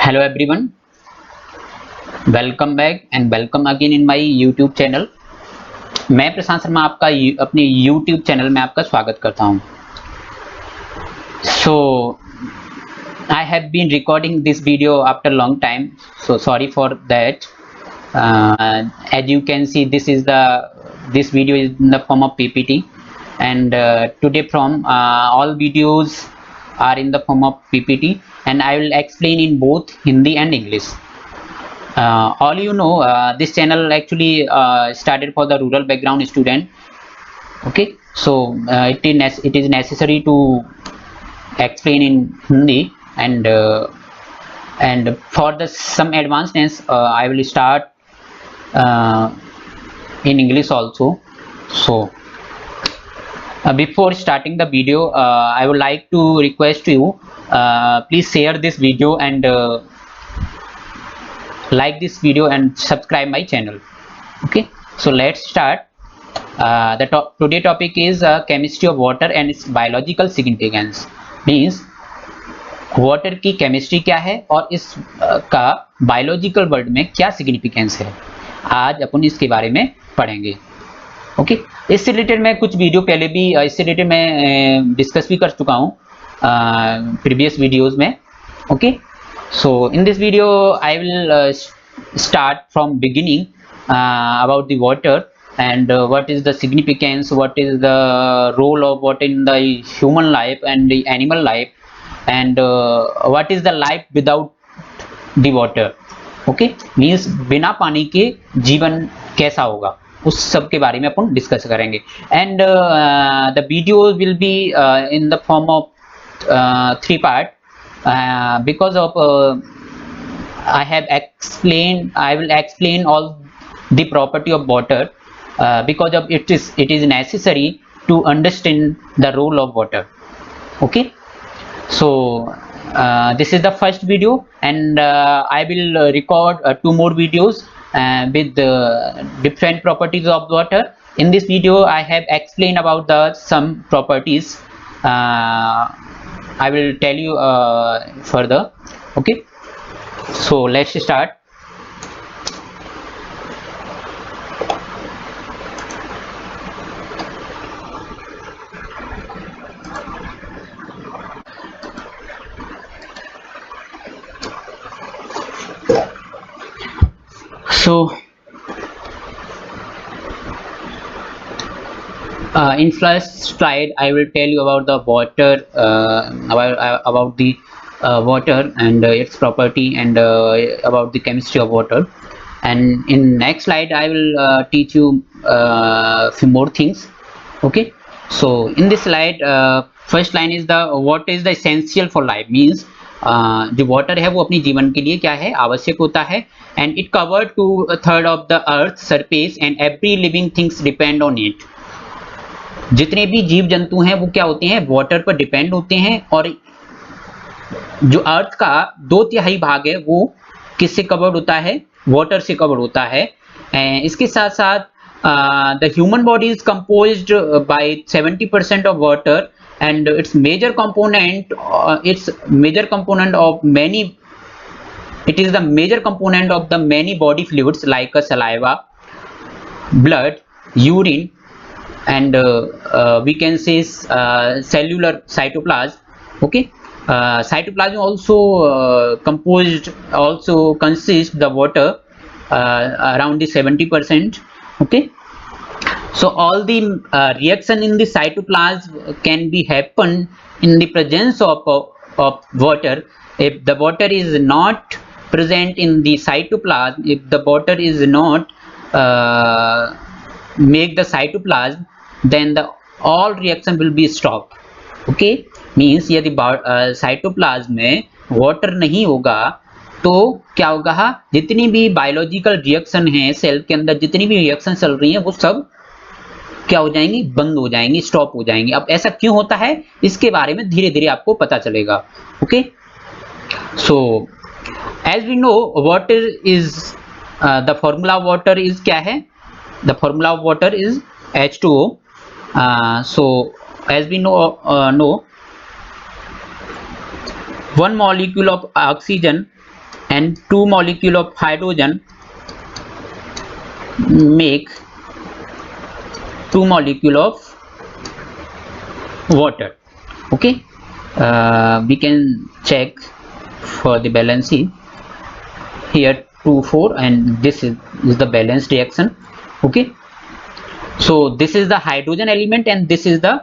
Hello everyone, welcome back and welcome again in my YouTube channel. मैं प्रशांत शर्मा आपका अपने YouTube channel में आपका स्वागत करता हूं. So I have been recording this video after long time, so sorry for that. As you can see, this video is in the form of PPT, and today from all videos are in the form of PPT, and I will explain in both Hindi and English. All you know, this channel actually started for the rural background student. Okay, so it is necessary to explain in Hindi, and for the some advancedness I will start in English also. So before starting the video, I would like to request you, please share this video and like this video and subscribe my channel. Okay, so let's start. Today topic is chemistry of water and its biological significance. Means water की chemistry क्या है और इस का biological world में क्या significance है, आज अपन इसके बारे में पढ़ेंगे. ओके, इससे रिलेटेड मैं कुछ वीडियो पहले भी इससे रिलेटेड मैं डिस्कस भी कर चुका हूँ प्रीवियस वीडियोस में. Okay, so in this video I will start from beginning about the water and what is the significance, what is the role of water in the human life and the animal life, and what is the life without the water. Okay, means बिना पानी के जीवन कैसा होगा, उस सब के बारे में अपन डिस्कस करेंगे. And the video will be in the form of 3 part. Because of I will explain all the property of water, because of it is necessary to understand the role of water. Okay, so this is the first video, and I will record 2 more videos with different properties of water. In this video I have explained about the some properties. I will tell you further. Okay, so let's start. So in first slide I will tell you about the water, about the water and its property, and about the chemistry of water. And in next slide I will teach you few more things. Okay, so in this slide first line is the what is the essential for life. Means जो water है वो अपनी जीवन के लिए क्या है, आवश्यक होता है. And it cover 2/3 of the earth surface and every living things depend on it. जितने भी जीव जंतु हैं वो क्या होते हैं, वाटर पर डिपेंड होते हैं. और जो अर्थ का 2/3 भाग है वो किससे कवर्ड होता है, वाटर से कवर्ड होता है. इसके साथ साथ the human body is composed bye 70% of water, and its major component of many, it is the major component of the many body fluids like saliva, blood, urine, and we can say cellular cytoplasm. Okay, cytoplasm also consists the water around the 70%. Okay, so all the reaction in the cytoplasm can be happen in the presence of water. If the water is not present in the cytoplasm, if the water is not make the cytoplasm, then the all reaction will be stopped. Okay, means यदि cytoplasm में water नहीं होगा तो क्या होगा, जितनी भी biological reaction है सेल के अंदर, जितनी भी रिएक्शन चल रही है वो सब क्या हो जाएंगी, बंद हो जाएंगी, स्टॉप हो जाएंगी. अब ऐसा क्यों होता है इसके बारे में धीरे धीरे आपको पता चलेगा. Okay, so as we know water is the formula of water is क्या है, the formula of water is H2O. So as we know 1 molecule of oxygen and 2 molecule of hydrogen make 2 molecule of water. Okay, we can check for the balancing here 2 4 and this is the balanced reaction. Okay, so this is the hydrogen element and this is the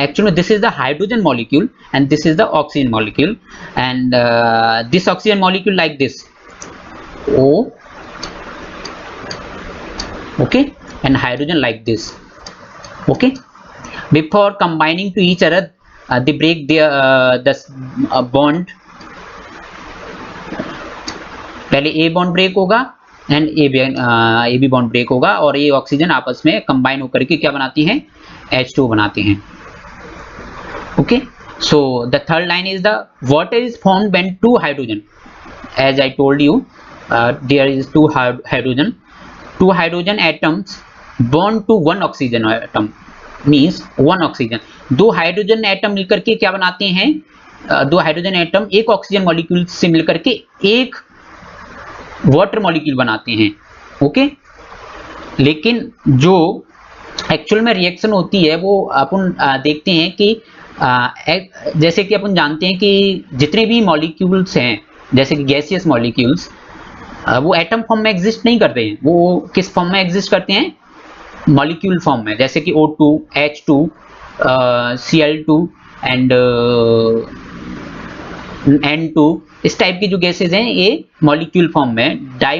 actually this is the hydrogen molecule and this is the oxygen molecule, and this oxygen molecule like this O, okay, and hydrogen like this. Okay, before combining to each other they break the bond. पहले A bond break होगा and A B bond break होगा और ये oxygen आपस में combine होकर के क्या बनाती हैं, H2 बनाते हैं. Okay, so the third line is the water is formed when 2 hydrogen, as I told you there is 2 hydrogen, 2 hydrogen atoms bond to 1 oxygen atom means 1 oxygen. 2 hydrogen atom मिलकर के क्या बनाते हैं, 2 हाइड्रोजन एटम एक oxygen molecule से मिलकर के एक वाटर मॉलिक्यूल बनाते हैं. ओके, लेकिन जो एक्चुअल में रिएक्शन होती है वो अपन देखते हैं कि जैसे कि अपन जानते हैं कि जितने भी मॉलिक्यूल्स हैं जैसे कि गैसियस मॉलिक्यूल्स वो एटम फॉर्म में एग्जिस्ट नहीं करते हैं, वो किस फॉर्म में एग्जिस्ट करते हैं, मॉलिक्यूल फॉर्म में, जैसे कि O2, H2, Cl2 and N2, इस टाइप की जो गैसेज हैं ये मॉलिक्यूल फॉर्म में, डाई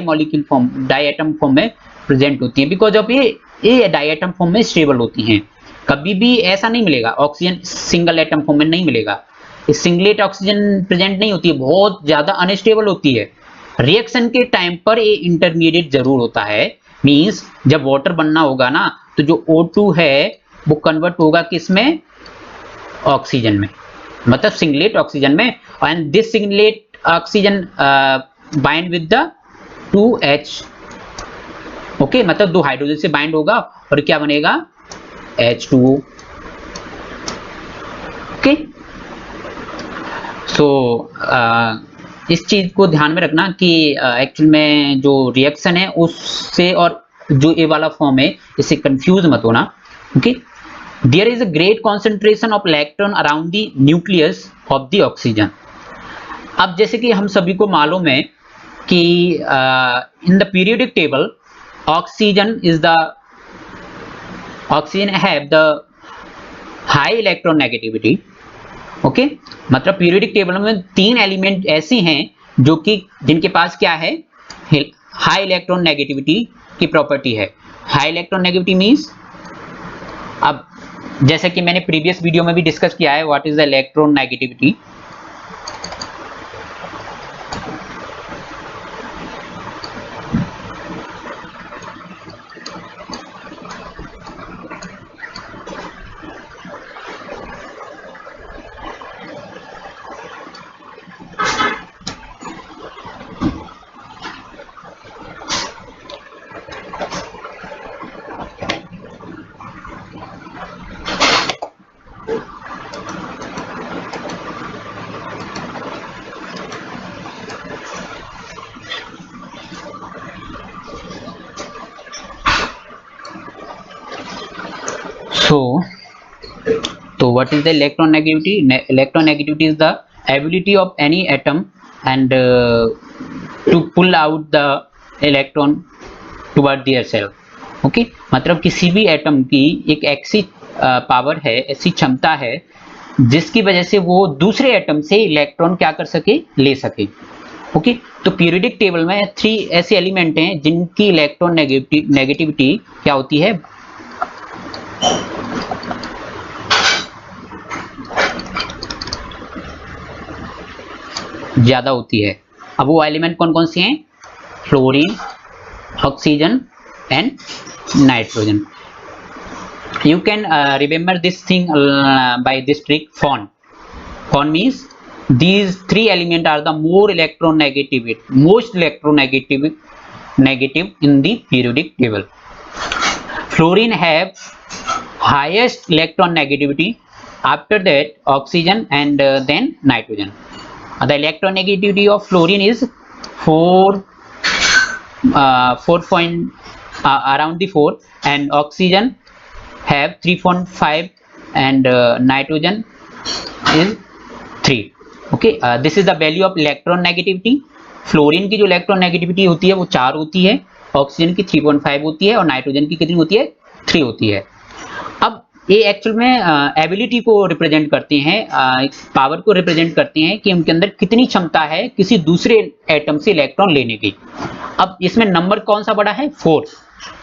एटम फॉर्म में प्रेजेंट होती हैं, बिकॉज ऑफ ये डाई एटम फॉर्म में स्टेबल होती हैं. कभी भी ऐसा नहीं मिलेगा ऑक्सीजन सिंगल एटम फॉर्म में नहीं मिलेगा, इस सिंगलेट ऑक्सीजन प्रेजेंट नहीं होती है, बहुत ज्यादा अनस्टेबल होती है. रिएक्शन के टाइम पर ये इंटरमीडिएट जरूर होता है, मींस जब वाटर बनना होगा ना तो जो O2 है वो कन्वर्ट होगा किसमें, ऑक्सीजन में, मतलब सिंगलेट ऑक्सीजन में, and this singlet oxygen bind with the 2H. Okay, मतलब 2 हाइड्रोजन से बाइंड होगा और क्या बनेगा, H2O. ओके, सो इस चीज को ध्यान में रखना कि एक्चुअल में जो रिएक्शन है उससे और जो ए वाला फॉर्म है इससे कंफ्यूज मत होना. Okay, there is a great concentration of electron around the nucleus of the oxygen. अब जैसे कि हम सभी को मालूम है कि in the periodic table oxygen have the high electronegativity. Okay, मतलब पीरियोडिक टेबल में 3 एलिमेंट ऐसे हैं जो कि जिनके पास क्या है, हाई इलेक्ट्रॉन नेगेटिविटी की प्रॉपर्टी है. हाई इलेक्ट्रॉन नेगेटिविटी मींस, अब जैसे कि मैंने प्रीवियस वीडियो में भी डिस्कस किया है, what is the electron negativity. So what is the electron negativity? Electron negativity is the ability of any atom and to pull out the electron toward their self. Okay, मतलब किसी भी atom की एक ऐसी power है, ऐसी क्षमता है जिसकी वजह से वो दूसरे एटम से इलेक्ट्रॉन क्या कर सके, ले सके. ओके, तो पीरियोडिक टेबल में 3 ऐसे एलिमेंट हैं जिनकी इलेक्ट्रॉन नेगेटिविटी क्या होती है, ज्यादा होती है. अब वो एलिमेंट कौन कौन से हैं, fluorine, oxygen and nitrogen. You can remember this thing by this trick. FON means these 3 elements are the most electronegative in the periodic table. Fluorine have highest electron negativity, after that oxygen and then nitrogen. The electron negativity of fluorine is 4 around the 4 and oxygen have 3.5 and nitrogen is 3. Okay, this is the value of electron negativity. Fluorine की जो electron negativity होती है वो 4 होती है, oxygen की 3.5 होती है और नाइट्रोजन की कितनी होती है 3 होती है। अब ये एक्चुअल में एबिलिटी को रिप्रेजेंट करते हैं, पावर को रिप्रेजेंट करते हैं कि उनके अंदर कितनी क्षमता है किसी दूसरे एटम से इलेक्ट्रॉन लेने की। अब इसमें नंबर कौन सा बड़ा है 4,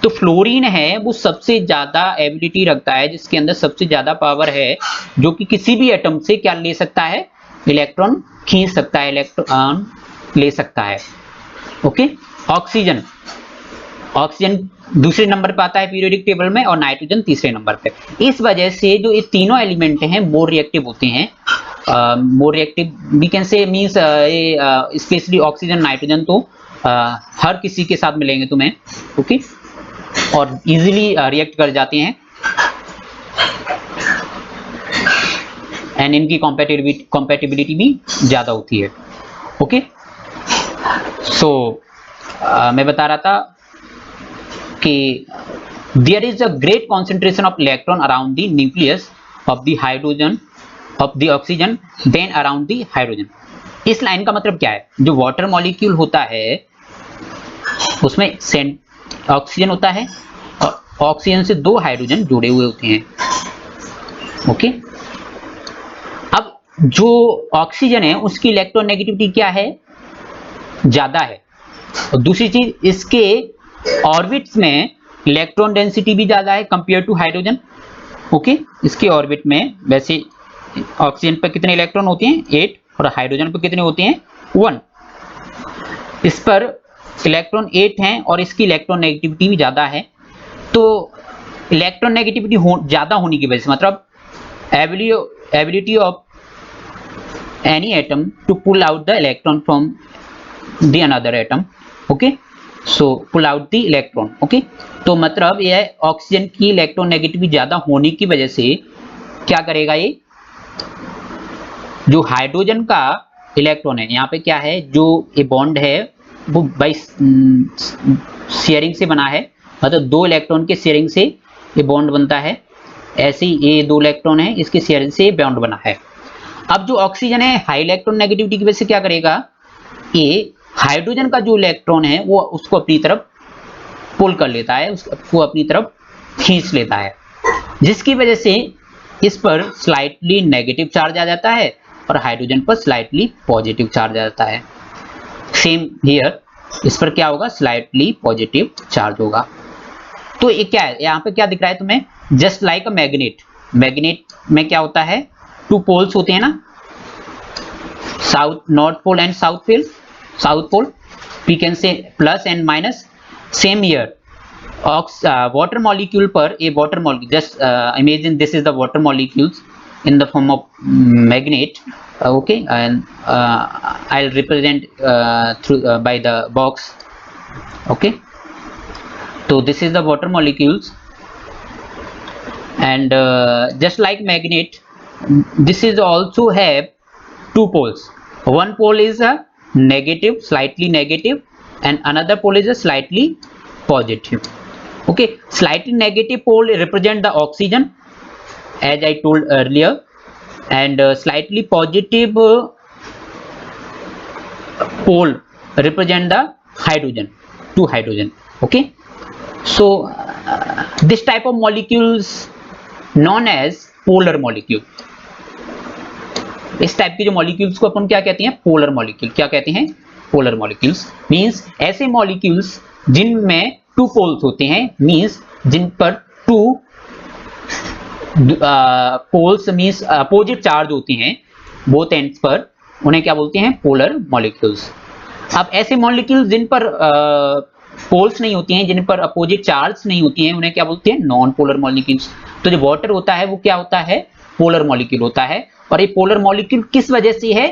तो फ्लोरीन है वो सबसे ज्यादा एबिलिटी रखता है, जिसके अंदर सबसे ज्यादा पावर है, जो कि किसी भी एटम से क्या ले सकता है इलेक्ट्रॉन खींच सकता है, इलेक्ट्रॉन ले सकता है। ओके, ऑक्सीजन दूसरे नंबर पे आता है पीरियोडिक टेबल में और नाइट्रोजन तीसरे नंबर पे। इस वजह से जो ये तीनों एलिमेंट हैं मोर रिएक्टिव होते हैं, more reactive we can say means especially oxygen nitrogen तो हर किसी के साथ मिलेंगे तुम्हें, ओके, और इजीली रिएक्ट कर जाते हैं एंड इनकी कॉम्पैटिबिलिटी भी ज्यादा होती है। ओके, सो मैं बता रहा था कि there is a great concentration of electron around the nucleus of the hydrogen of the oxygen then around the hydrogen. इस लाइन का मतलब क्या है, जो वाटर मॉलिक्यूल होता है उसमें ऑक्सीजन होता है और ऑक्सीजन से 2 हाइड्रोजन जुड़े हुए होते हैं। ओके, अब जो ऑक्सीजन है उसकी इलेक्ट्रॉन नेगेटिविटी क्या है ज्यादा है, और दूसरी चीज इसके ऑर्बिट्स में इलेक्ट्रॉन डेंसिटी भी ज्यादा है कंपेयर टू हाइड्रोजन। ओके, इसके ऑर्बिट में वैसे ऑक्सीजन पर कितने इलेक्ट्रॉन होते हैं 8 और हाइड्रोजन पर कितने होते हैं 1। इस पर इलेक्ट्रॉन 8 हैं और इसकी इलेक्ट्रॉन नेगेटिविटी भी ज्यादा है। तो इलेक्ट्रॉन नेगेटिविटी ज्यादा होने की वजह से मतलब ability of any atom to pull out the electron from the another atom. Okay, so pull out the electron. Okay, तो मतलब यह ऑक्सीजन की इलेक्ट्रॉन नेगेटिविटी ज्यादा होने की वजह से क्या करेगा, ये जो हाइड्रोजन का इलेक्ट्रॉन है यहाँ पे क्या है, जो ये बॉन्ड है वो बाई शेयरिंग से बना है, मतलब 2 इलेक्ट्रॉन के शेयरिंग से ये बॉन्ड बनता है। ऐसे ही ये 2 इलेक्ट्रॉन है इसके शेयरिंग से बॉन्ड बना है। अब जो ऑक्सीजन है हाई इलेक्ट्रॉन नेगेटिविटी की वजह से क्या करेगा, ये हाइड्रोजन का जो इलेक्ट्रॉन है वो उसको अपनी तरफ पुल कर लेता है, उसको अपनी तरफ खींच लेता है, जिसकी वजह से इस पर स्लाइटली नेगेटिव चार्ज आ जाता है और हाइड्रोजन पर स्लाइटली पॉजिटिव चार्ज आ जाता है। सेम हियर, इस पर क्या होगा स्लाइटली पॉजिटिव चार्ज होगा। तो ये क्या है, यहाँ पे क्या दिख रहा है तुम्हें, just like a magnet. Magnet में क्या होता है 2 पोल्स होते हैं ना, south north pole and south pole, we can say plus and minus. Same here water molecule पर ये water molecule, just imagine this is the water molecules in the form of magnet. Okay, and I'll represent through by the box. Okay, so this is the water molecules and just like magnet, this is also have 2 poles. One pole is a negative, slightly negative, and another pole is a slightly positive. Okay, slightly negative pole represent the oxygen as I told earlier, and slightly positive pole represent the hydrogen, 2 hydrogen. Okay, so this type of molecules known as polar molecule. इस type की जो molecules को अपन क्या कहते हैं polar molecule. क्या कहते हैं पोलर मॉलिक्यूल्स, मींस ऐसे मॉलिक्यूल्स जिनमें 2 पोल्स होते हैं, मींस जिन पर 2 पोल्स मींस अपोजिट चार्ज होती हैं बोथ एंड्स पर, उन्हें क्या बोलते हैं पोलर मॉलिक्यूल्स। अब ऐसे मॉलिक्यूल्स जिन पर पोल्स नहीं होती हैं, जिन पर अपोजिट चार्ज नहीं होती हैं, उन्हें क्या बोलते हैं नॉन पोलर मॉलिक्यूल्स। तो जो वाटर होता है वो क्या होता है पोलर मॉलिक्यूल होता है, और ये पोलर मॉलिक्यूल किस वजह से है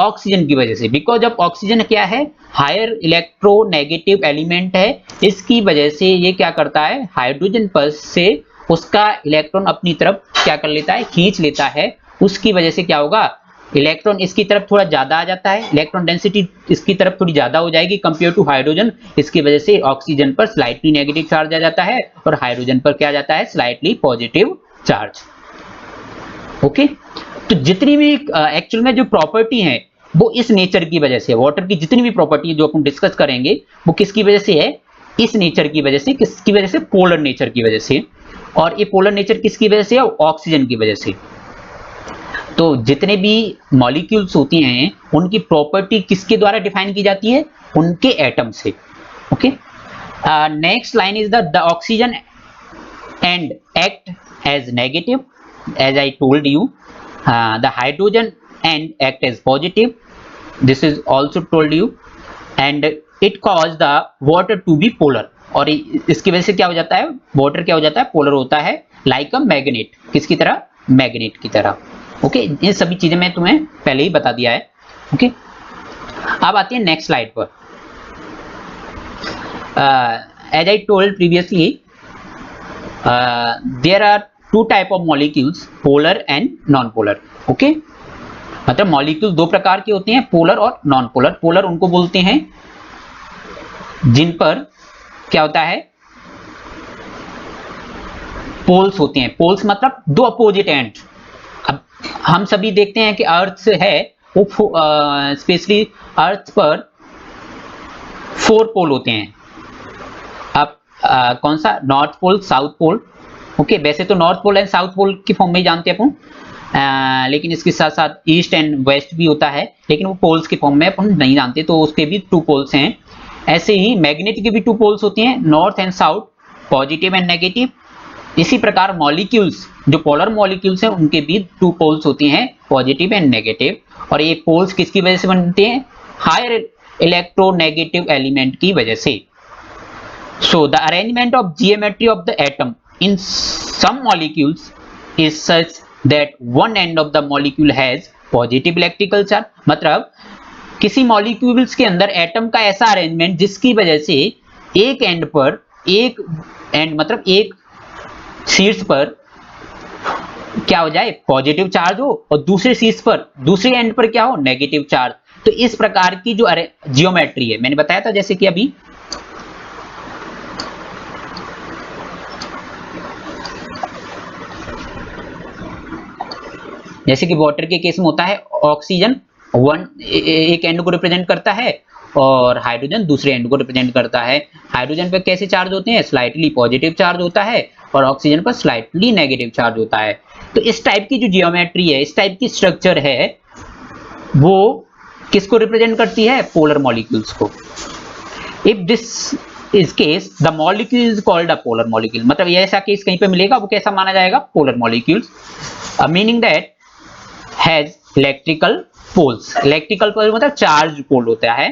ऑक्सीजन की वजह से, बिकॉज ऑफ ऑक्सीजन क्या है हायर इलेक्ट्रोनेगेटिव एलिमेंट है, इसकी वजह से ये क्या करता है हाइड्रोजन पर से उसका इलेक्ट्रॉन अपनी तरफ क्या कर लेता है खींच लेता है, उसकी वजह से क्या होगा इलेक्ट्रॉन इसकी तरफ थोड़ा ज्यादा आ जाता है, इलेक्ट्रॉन डेंसिटी इसकी तरफ थोड़ी ज्यादा हो जाएगी कंपेयर टू हाइड्रोजन। इसकी वजह से ऑक्सीजन पर स्लाइटली नेगेटिव चार्ज आ जाता है और हाइड्रोजन पर क्या आ जाता है, स्लाइटली पॉजिटिव चार्ज। ओके, तो जितनी भी एक्चुअल में जो प्रॉपर्टी है वो इस नेचर की वजह से, वाटर की जितनी भी प्रॉपर्टी जो अपन डिस्कस करेंगे वो किसकी वजह से है, इस नेचर की वजह से। किसकी वजह से, पोलर नेचर की वजह से। और ये पोलर नेचर किसकी वजह से है, ऑक्सीजन की वजह से। तो जितने भी मॉलिक्यूल्स होती हैं उनकी प्रॉपर्टी किसके द्वारा डिफाइन की जाती है, उनके एटम से। Okay, next line is the oxygen end act as negative as I told you, the hydrogen end act as positive, this is also told you, and it cause the water to be polar। और इसकी वजह से क्या हो जाता है, water क्या हो जाता है, पोलर होता है, लाइक अ मैग्नेट। किसकी तरह, मैग्नेट की तरह। ओके, ये सभी चीजें मैं तुम्हें पहले ही बता दिया है। ओके, अब आती है नेक्स्ट स्लाइड पर। As I told previously, there are two type of molecules, polar and non polar. Okay, मतलब मॉलिक्यूल दो प्रकार के होते हैं, पोलर और नॉन पोलर। पोलर उनको बोलते हैं जिन पर क्या होता है, पोल्स होते हैं। पोल्स मतलब दो अपोजिट एंड। अब हम सभी देखते हैं कि अर्थ है वो स्पेशली अर्थ पर 4 पोल होते हैं। अब कौन सा, north pole, south pole. Okay, वैसे तो north pole and south pole की फॉर्म में ही जानते हैं अपन, लेकिन इसके साथ साथ ईस्ट एंड वेस्ट भी होता है, लेकिन वो पोल्स की फॉर्म में अपन नहीं जानते, तो उसके भी 2 पोल्स हैं। ऐसे ही मैग्नेट के भी 2 पोल्स होती हैं, north and south, positive and negative. इसी प्रकार मॉलिक्यूल्स, जो पोलर मॉलिक्यूल्स हैं उनके भी 2 पोल्स होती हैं, पॉजिटिव एंड नेगेटिव। और ये पोल्स किसकी वजह से बनते हैं, हायर इलेक्ट्रोनेगेटिव एलिमेंट की वजह से। So the arrangement of geometry of the atom in some molecules is such that one end of the molecule has positive electrical charge। मतलब किसी मॉलिक्यूल्स के अंदर एटम का ऐसा अरेंजमेंट जिसकी वजह से एक एंड पर, एक एंड मतलब एक शीर्ष पर क्या हो जाए, पॉजिटिव चार्ज हो, और दूसरे शीर्ष पर, दूसरे एंड पर क्या हो, नेगेटिव चार्ज। तो इस प्रकार की जो जियोमेट्री है, मैंने बताया था जैसे कि अभी जैसे कि वाटर के केस में होता है, ऑक्सीजन एक एंड को रिप्रेजेंट करता है और हाइड्रोजन दूसरे एंड को रिप्रेजेंट करता है। हाइड्रोजन पर कैसे चार्ज होते हैं, स्लाइटली पॉजिटिव चार्ज होता है, और ऑक्सीजन पर स्लाइटली नेगेटिव चार्ज होता है। तो इस टाइप की जो जियोमेट्री है, इस टाइप की स्ट्रक्चर है, वो किसको रिप्रेजेंट करती है, पोलर मॉलिक्यूल्स को। If this is case the molecule is called a polar molecule. मतलब ये ऐसा केस कहीं पे मिलेगा, वो कैसा माना जाएगा, polar molecules, meaning that has electrical poles. Electrical pole मतलब चार्ज पोल होता है,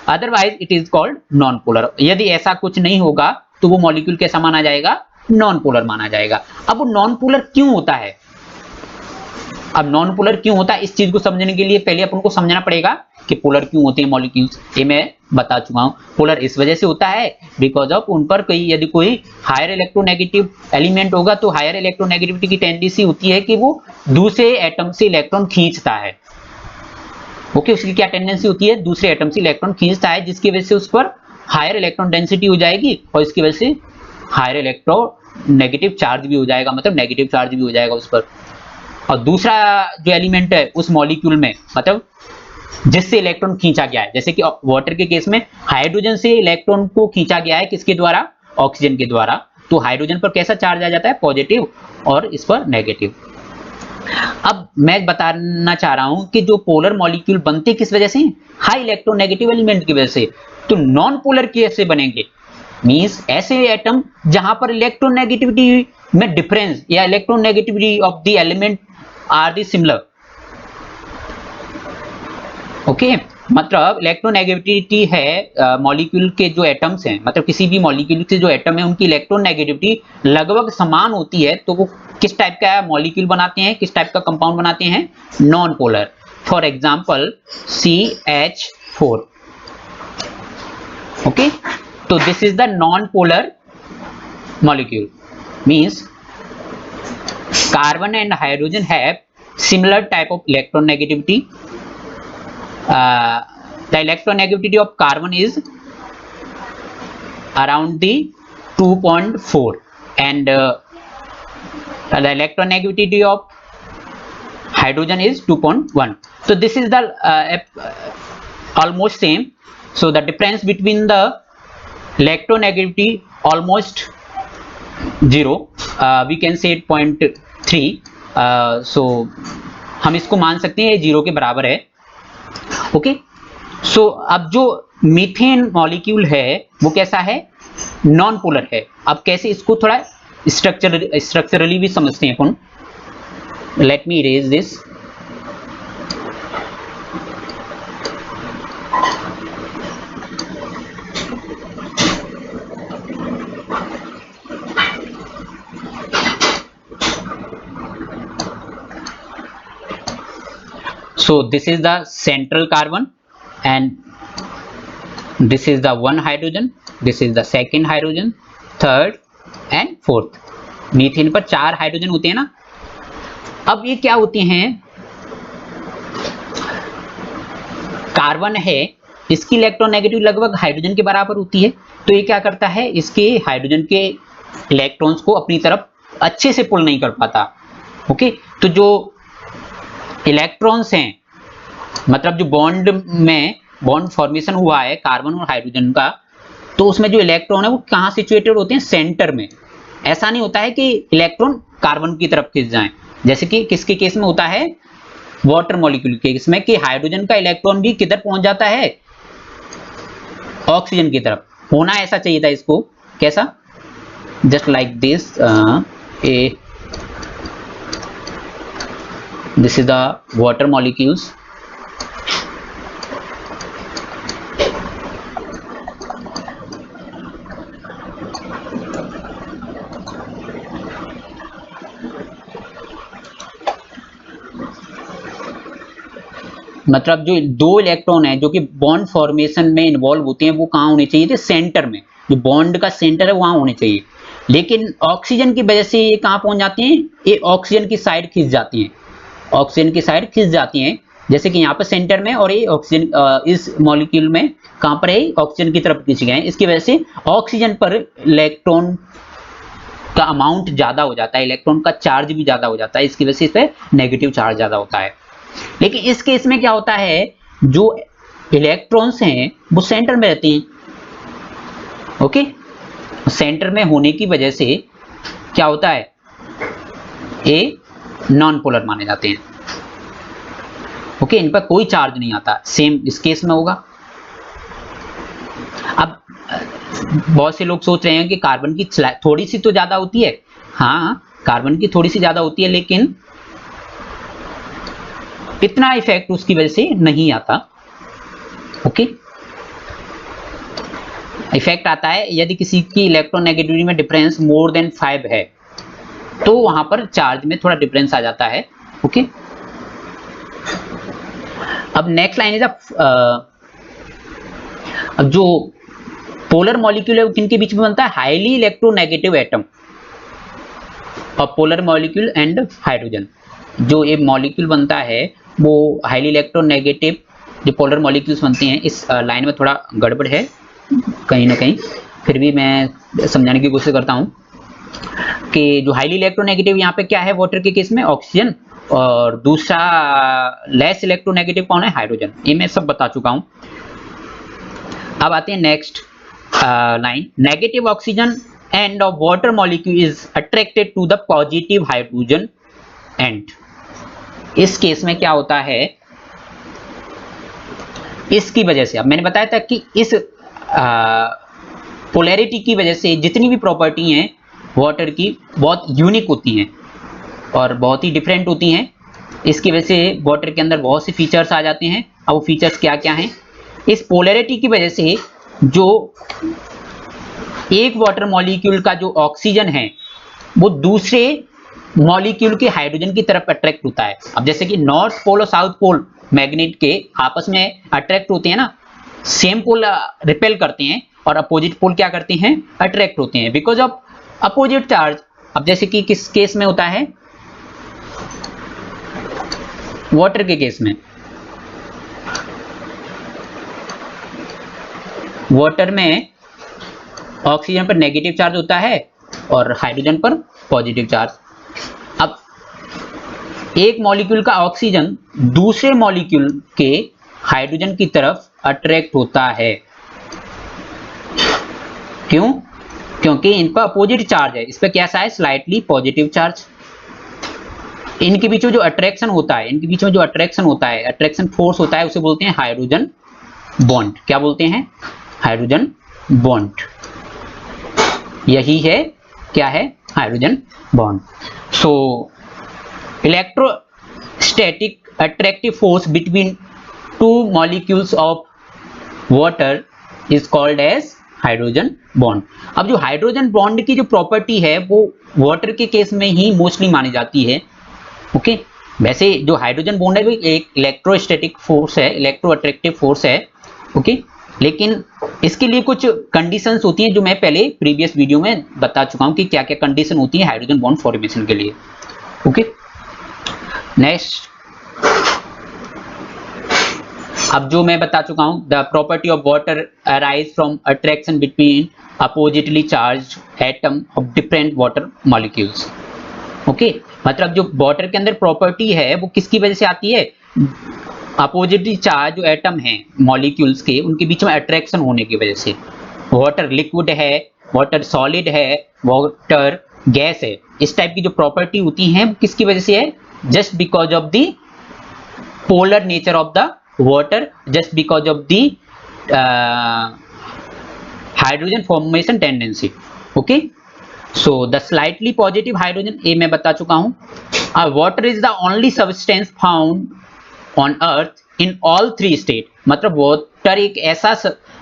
otherwise it is called non polar. यदि ऐसा कुछ नहीं होगा तो वो मॉलिक्यूल कैसा माना जाएगा, नॉन पोलर माना जाएगा। अब वो नॉन पोलर क्यों होता है, अब नॉन पोलर क्यों होता है, इस चीज को समझने के लिए पहले अपन को समझना पड़ेगा कि पोलर क्यों होते हैं मॉलिक्यूल्स। ये मैं बता चुका हूं। पोलर इस वजह से होता है बिकॉज ऑफ उन पर कोई, यदि कोई हायर इलेक्ट्रोनेगेटिव एलिमेंट होगा तो हायर इलेक्ट्रोनेगेटिविटी की टेंडेंसी होती है कि वो दूसरे एटम से इलेक्ट्रॉन खींचता है। ओके, उसकी क्या टेंडेंसी होती है, दूसरे एटम से इलेक्ट्रॉन खींचता है, जिसकी वजह से उस पर हायर इलेक्ट्रॉन डेंसिटी हो जाएगी और इसकी वजह से हायर इलेक्ट्रोनेगेटिव चार्ज भी हो जाएगा, मतलब नेगेटिव चार्ज भी हो जाएगा उस पर। और दूसरा जो एलिमेंट है उस मॉलिक्यूल में, मतलब जिससे इलेक्ट्रॉन खींचा गया है, जैसे कि वाटर के केस में हाइड्रोजन से इलेक्ट्रॉन को खींचा गया है, किसके द्वारा, ऑक्सीजन के द्वारा। तो हाइड्रोजन पर कैसा चार्ज आ जाता है, पॉजिटिव, और इस पर नेगेटिव। अब मैं बताना चाह रहा हूं कि जो पोलर मॉलिक्यूल बनते किस वजह से, हाई इलेक्ट्रोनेगेटिव एलिमेंट की वजह से। तो नॉन पोलर कैसे बनेंगे, मींस ऐसे एटम जहां पर इलेक्ट्रोनेगेटिविटी में डिफरेंस या electronegativity of the element are the similar. Okay, मतलब इलेक्ट्रोनेगेटिविटी है मॉलिक्यूल के जो एटम्स हैं, मतलब किसी भी मॉलिक्यूल के जो एटम है उनकी इलेक्ट्रोनेगेटिविटी लगभग समान होती है, तो वो किस टाइप का मॉलिक्यूल बनाते हैं, किस टाइप का कंपाउंड बनाते हैं, non polar. For example CH4। Okay, तो this is the non polar molecule, means carbon and hydrogen have similar type of electronegativity. The electronegativity of carbon is around the 2.4 and the electronegativity of hydrogen is 2.1. so this is the almost same. So the difference between the electronegativity almost 0, we can say 0.3. so हम इसको मान सकते हैं ये 0 के बराबर है. Okay so अब जो मीथेन मॉलिक्यूल है वो कैसा है, नॉन पोलर है. अब कैसे इसको थोड़ा स्ट्रक्चरली भी समझते हैं अपन. Let me erase this. So this is the central carbon and this is the one hydrogen, this is the second hydrogen, third and fourth. Methane पर 4 हाइड्रोजन होते हैं ना. अब ये क्या होते हैं, कार्बन है इसकी इलेक्ट्रोनेगेटिव लगभग हाइड्रोजन के बराबर होती है. तो ये क्या करता है, इसके हाइड्रोजन के इलेक्ट्रॉन्स को अपनी तरफ अच्छे से पुल नहीं कर पाता. ओके तो जो इलेक्ट्रॉन्स हैं, मतलब जो बॉन्ड फॉर्मेशन हुआ है कार्बन और हाइड्रोजन का, तो उसमें जो इलेक्ट्रॉन है वो कहाँ सिचुएटेड होते हैं, सेंटर में. ऐसा नहीं होता है कि इलेक्ट्रॉन कार्बन की तरफ खिंच जाएं, जैसे कि किसके केस में होता है, वाटर मॉलिक्यूल के केस में, कि हाइड्रोजन का इलेक्ट्रॉन भी किधर पहुंच जाता है, ऑक्सीजन की तरफ. होना ऐसा चाहिए था इसको, कैसा, just like this. This is the water molecules. मतलब जो 2 इलेक्ट्रॉन है जो कि बॉन्ड फॉर्मेशन में इन्वॉल्व होते हैं वो कहाँ होने चाहिए थे, सेंटर में. जो बॉन्ड का सेंटर है वहां होने चाहिए. लेकिन ऑक्सीजन की वजह से ये कहाँ पहुंच जाते हैं, ये ऑक्सीजन की साइड खिंच जाती हैं. ऑक्सीजन की साइड खिंच जाती हैं, जैसे कि यहाँ पर सेंटर में, और ये ऑक्सीजन इस मॉलिक्यूल में कहाँ पर है, ऑक्सीजन की तरफ खिंच गए हैं. इसकी वजह से ऑक्सीजन पर इलेक्ट्रॉन का अमाउंट ज्यादा हो जाता है, इलेक्ट्रॉन का चार्ज भी ज्यादा हो जाता है. इसकी वजह से इस पर नेगेटिव चार्ज ज्यादा होता है. लेकिन इस केस में क्या होता है, जो इलेक्ट्रॉन्स हैं वो सेंटर में रहते हैं. ओके सेंटर में होने की वजह से क्या होता है, ये नॉन पोलर माने जाते हैं. ओके इन पर कोई चार्ज नहीं आता. सेम इस केस में होगा. अब बहुत से लोग सोच रहे हैं कि कार्बन की थोड़ी सी तो ज्यादा होती है. हाँ कार्बन की थोड़ी सी ज्यादा होती है, लेकिन इतना इफेक्ट उसकी वजह से नहीं आता. ओके इफेक्ट आता है यदि किसी की इलेक्ट्रोनेगेटिविटी में डिफरेंस मोर देन 5 है, तो वहां पर चार्ज में थोड़ा डिफरेंस आ जाता है. ओके अब नेक्स्ट लाइन इज अब जो पोलर मॉलिक्यूल है वो किनके बीच में बनता है, हाईली इलेक्ट्रोनेगेटिव एटम और पोलर मॉलिक्यूल एंड हाइड्रोजन. जो ये मॉलिक्यूल बनता है वो हाईली इलेक्ट्रोनेगेटिव जो पोलर मॉलिक्यूल्स बनते हैं. इस लाइन में थोड़ा गड़बड़ है कहीं ना कहीं, फिर भी मैं समझाने की कोशिश करता हूं कि जो हाईली इलेक्ट्रोनेगेटिव यहाँ पे क्या है, वाटर के केस में ऑक्सीजन, और दूसरा लेस इलेक्ट्रोनेगेटिव कौन है, हाइड्रोजन. ये मैं सब बता चुका हूं. अब आते हैं next line. Negative oxygen end of water molecule is attracted to the positive hydrogen end. इस केस में क्या होता है, इसकी वजह से, अब मैंने बताया था कि इस पोलैरिटी की वजह से जितनी भी प्रॉपर्टी हैं वाटर की बहुत यूनिक होती हैं और बहुत ही डिफरेंट होती हैं. इसकी वजह से वाटर के अंदर बहुत से फीचर्स आ जाते हैं. अब वो फीचर्स क्या क्या हैं, इस पोलैरिटी की वजह से जो एक वाटर मॉलिक्यूल का जो ऑक्सीजन है वो दूसरे मॉलिक्यूल के हाइड्रोजन की तरफ अट्रैक्ट होता है. अब जैसे कि नॉर्थ पोल और साउथ पोल मैग्नेट के आपस में अट्रैक्ट होते हैं ना, सेम पोल रिपेल करते हैं और अपोजिट पोल क्या करते हैं, अट्रैक्ट होते हैं बिकॉज ऑफ अपोजिट चार्ज. अब जैसे कि किस केस में होता है, वाटर के केस में वाटर में ऑक्सीजन पर नेगेटिव चार्ज होता है और हाइड्रोजन पर पॉजिटिव चार्ज। अब एक मॉलिक्यूल का ऑक्सीजन दूसरे मॉलिक्यूल के हाइड्रोजन की तरफ अट्रैक्ट होता है। क्यों? क्योंकि इन पर अपोजिट चार्ज है, इस पर कैसा है, स्लाइटली पॉजिटिव चार्ज। इनके बीच में जो अट्रैक्शन होता है, इनके बीच में जो अट्रैक्शन होता है, अट्रैक्शन फोर्स होता है, उसे बोलते हैं हाइड्रोजन बॉन्ड। क्या बोलते हैं? Hydrogen bond. यही है, क्या है? Hydrogen bond. So electrostatic attractive force between two molecules of water is called as hydrogen bond. अब जो हाइड्रोजन बॉन्ड की जो प्रॉपर्टी है वो वाटर के केस में ही मोस्टली मानी जाती है। ओके, वैसे जो हाइड्रोजन बॉन्ड है वो एक इलेक्ट्रोस्टैटिक फोर्स है, इलेक्ट्रो अट्रैक्टिव फोर्स है। ओके, लेकिन इसके लिए कुछ कंडीशंस होती हैं जो मैं पहले प्रीवियस वीडियो में बता चुका हूं कि क्या क्या कंडीशन होती है हाइड्रोजन बॉन्ड फॉर्मेशन के लिए। ओके, नेक्स्ट, अब जो मैं बता चुका हूं, the property of water arise from attraction between oppositely charged atom of different water molecules. Okay, मतलब जो वाटर के अंदर प्रॉपर्टी है वो किसकी वजह से आती है? अपोजिटली चार्ज जो एटम है मॉलिक्यूल्स के, उनके बीच में अट्रैक्शन होने की वजह से। वाटर लिक्विड है, वाटर सॉलिड है, वाटर गैस है, इस टाइप की जो प्रॉपर्टी होती है किसकी वजह से है? Just because of the polar nature of the water, just because of the hydrogen formation tendency. Okay, so the slightly positive hydrogen, ये मैं बता चुका हूं। Water is the only substance found on earth in all three state. मतलब water एक ऐसा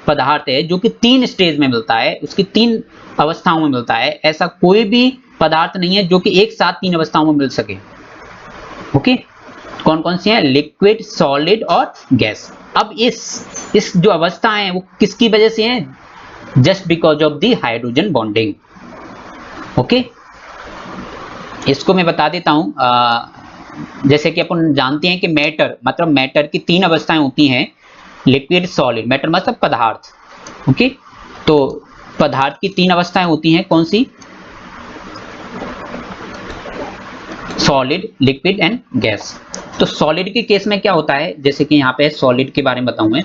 पदार्थ है जो कि 3 स्टेज में मिलता है, उसकी 3 अवस्थाओं में मिलता है। ऐसा कोई भी पदार्थ नहीं है जो कि एक साथ 3 अवस्थाओं में मिल सके। ओके, कौन कौन सी हैं? लिक्विड, सॉलिड और गैस। अब इस जो अवस्था है वो किसकी वजह से है? Just because of the hydrogen bonding. Okay, इसको मैं बता देता हूं। जैसे कि अपन जानते हैं कि मैटर, मतलब मैटर की 3 अवस्थाएं होती हैं, लिक्विड, सॉलिड। मैटर मतलब पदार्थ। ओके, तो पदार्थ की 3 अवस्थाएं होती हैं, कौन सी? Solid, liquid and gas. तो सॉलिड के केस में क्या होता है, जैसे कि यहाँ पे सॉलिड के बारे में बताऊं मैं।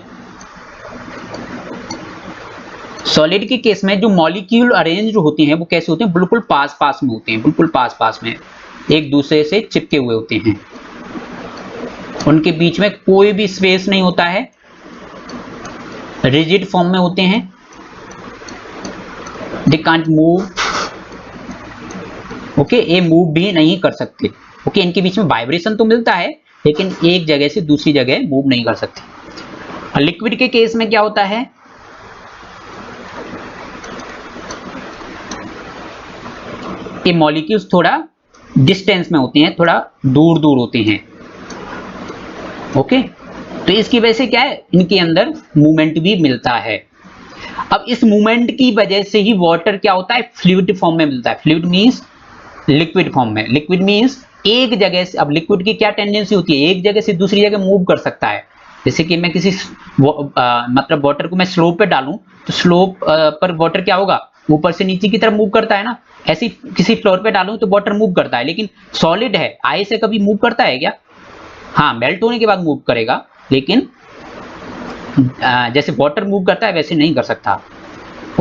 सॉलिड के केस में जो मॉलिक्यूल अरेंज होते हैं वो कैसे होते हैं? बिल्कुल पास पास में होते हैं, बिल्कुल पास पास में एक दूसरे से चिपके हुए होते हैं। उनके बीच में कोई भी स्पेस नहीं होता है, रिजिड फॉर्म में होते हैं, दे कांट मूव। ओके, ये मूव भी नहीं कर सकते। ओके, इनके बीच में वाइब्रेशन तो मिलता है लेकिन एक जगह से दूसरी जगह मूव नहीं कर सकते। लिक्विड के केस में क्या होता है? ये मॉलिक्यूल्स थोड़ा डिस्टेंस में होते हैं, थोड़ा दूर दूर होते हैं। ओके, तो इसकी वजह से क्या है? इनके अंदर मूवमेंट भी मिलता है। अब इस मूवमेंट की वजह से ही वाटर क्या होता है? फ्लूइड फॉर्म में मिलता है। फ्लूइड मींस लिक्विड फॉर्म में। लिक्विड मींस एक जगह से, अब लिक्विड की क्या टेंडेंसी होती है? एक जगह से दूसरी जगह मूव कर सकता है। जैसे कि मैं किसी मतलब वाटर को मैं स्लोप पे डालूं तो स्लोप पर वाटर क्या होगा? ऊपर से नीचे की तरफ मूव करता है ना। ऐसे किसी फ्लोर पे डालूं तो वाटर मूव करता है, लेकिन सॉलिड है, आए से कभी मूव करता है क्या? हाँ, मेल्ट होने के बाद मूव करेगा, लेकिन जैसे वाटर मूव करता है वैसे नहीं कर सकता।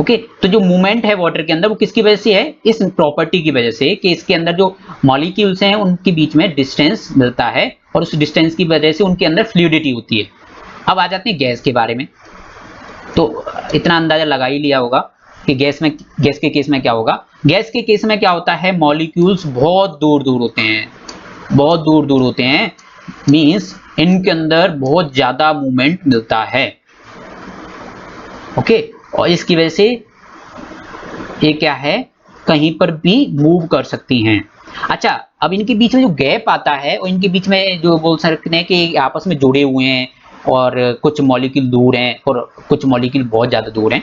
ओके, तो जो मूवमेंट है वाटर के अंदर वो किसकी वजह से है? इस प्रॉपर्टी की वजह से कि इसके अंदर जो मॉलिक्यूल्स हैं उनके बीच में डिस्टेंस मिलता है और उस डिस्टेंस की वजह से उनके अंदर फ्लूइडिटी होती है। अब आ जाते हैं गैस के बारे में। तो इतना अंदाजा लगा ही लिया होगा कि गैस के केस में क्या होगा। गैस के केस में क्या होता है? मॉलिक्यूल्स बहुत दूर दूर होते हैं, बहुत दूर दूर होते हैं, मींस इनके अंदर बहुत ज्यादा मूवमेंट मिलता है। ओके, और इसकी वजह से ये क्या है? कहीं पर भी मूव कर सकती हैं। अच्छा, अब इनके बीच में जो गैप आता है और इनके बीच में जो बोल सकते हैं कि आपस में जुड़े हुए हैं और कुछ मॉलिक्यूल दूर हैं और कुछ मॉलिक्यूल बहुत ज्यादा दूर हैं,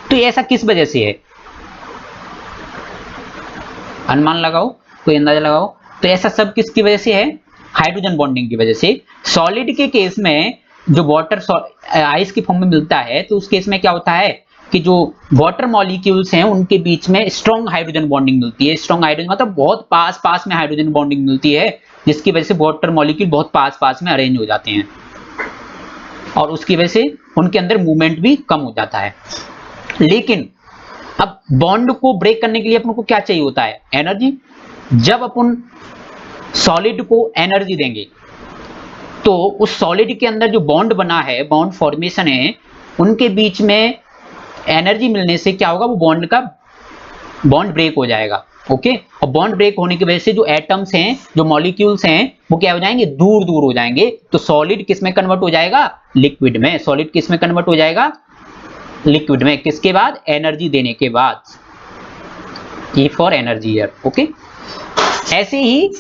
तो ये ऐसा किस वजह से है? अनुमान लगाओ, कोई अंदाजा लगाओ। तो ऐसा सब किसकी वजह से है? हाइड्रोजन बॉन्डिंग की वजह से। सॉलिड के केस में जो वाटर आइस के फॉर्म में मिलता है तो उस केस में क्या होता है कि जो वाटर मॉलिक्यूल्स हैं उनके बीच में स्ट्रॉन्ग हाइड्रोजन बॉन्डिंग मिलती है। स्ट्रॉन्ग हाइड्रोजन मतलब बहुत पास पास में हाइड्रोजन बॉन्डिंग मिलती है, जिसकी वजह से वाटर मॉलिक्यूल बहुत पास पास में अरेंज हो जाते हैं और उसकी वजह से उनके अंदर मूवमेंट भी कम हो जाता है। लेकिन अब बॉन्ड को ब्रेक करने के लिए अपन को क्या चाहिए होता है? एनर्जी। जब अपन सॉलिड को एनर्जी देंगे तो उस सॉलिड के अंदर जो बॉन्ड बना है, बॉन्ड फॉर्मेशन है, उनके बीच में एनर्जी मिलने से क्या होगा, वो बॉन्ड ब्रेक हो जाएगा। ओके, और बॉन्ड ब्रेक होने की वजह से जो एटम्स हैं, जो मॉलिक्यूल्स हैं, वो क्या हो जाएंगे, दूर दूर हो जाएंगे। तो सॉलिड किस में कन्वर्ट हो जाएगा? लिक्विड में। सॉलिड किस में कन्वर्ट हो जाएगा? लिक्विड में। किसके बाद? एनर्जी देने के बाद। E for energy here. Okay, ऐसे ही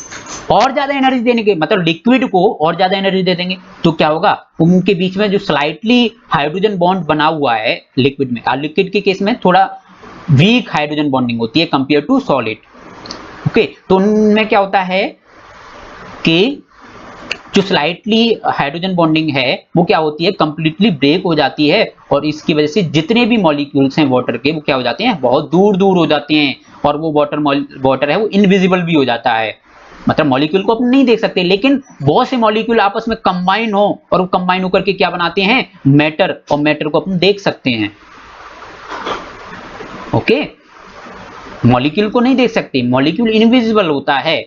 और ज्यादा एनर्जी देने के मतलब लिक्विड को और ज्यादा एनर्जी दे देंगे तो क्या होगा, उनके बीच में जो स्लाइटली हाइड्रोजन बॉन्ड बना हुआ है लिक्विड में, लिक्विड के केस में थोड़ा वीक हाइड्रोजन बॉन्डिंग होती है कंपेयर टू सॉलिड। ओके, तो उनमें क्या होता है कि जो स्लाइटली हाइड्रोजन बॉन्डिंग है वो क्या होती है, कंप्लीटली ब्रेक हो जाती है और इसकी वजह से जितने भी मॉलिक्यूल्स हैं वाटर के वो क्या हो जाते हैं, बहुत दूर दूर हो जाते हैं और वो वाटर है वो इनविजिबल भी हो जाता है। मतलब मॉलिक्यूल को अपन नहीं देख सकते, लेकिन बहुत से मॉलिक्यूल आपस में कंबाइन हो और वो कंबाइन होकर के क्या बनाते हैं, मैटर, और मैटर को अपन देख सकते हैं। ओके, मॉलिक्यूल को नहीं देख सकते, मॉलिक्यूल इनविजिबल होता है।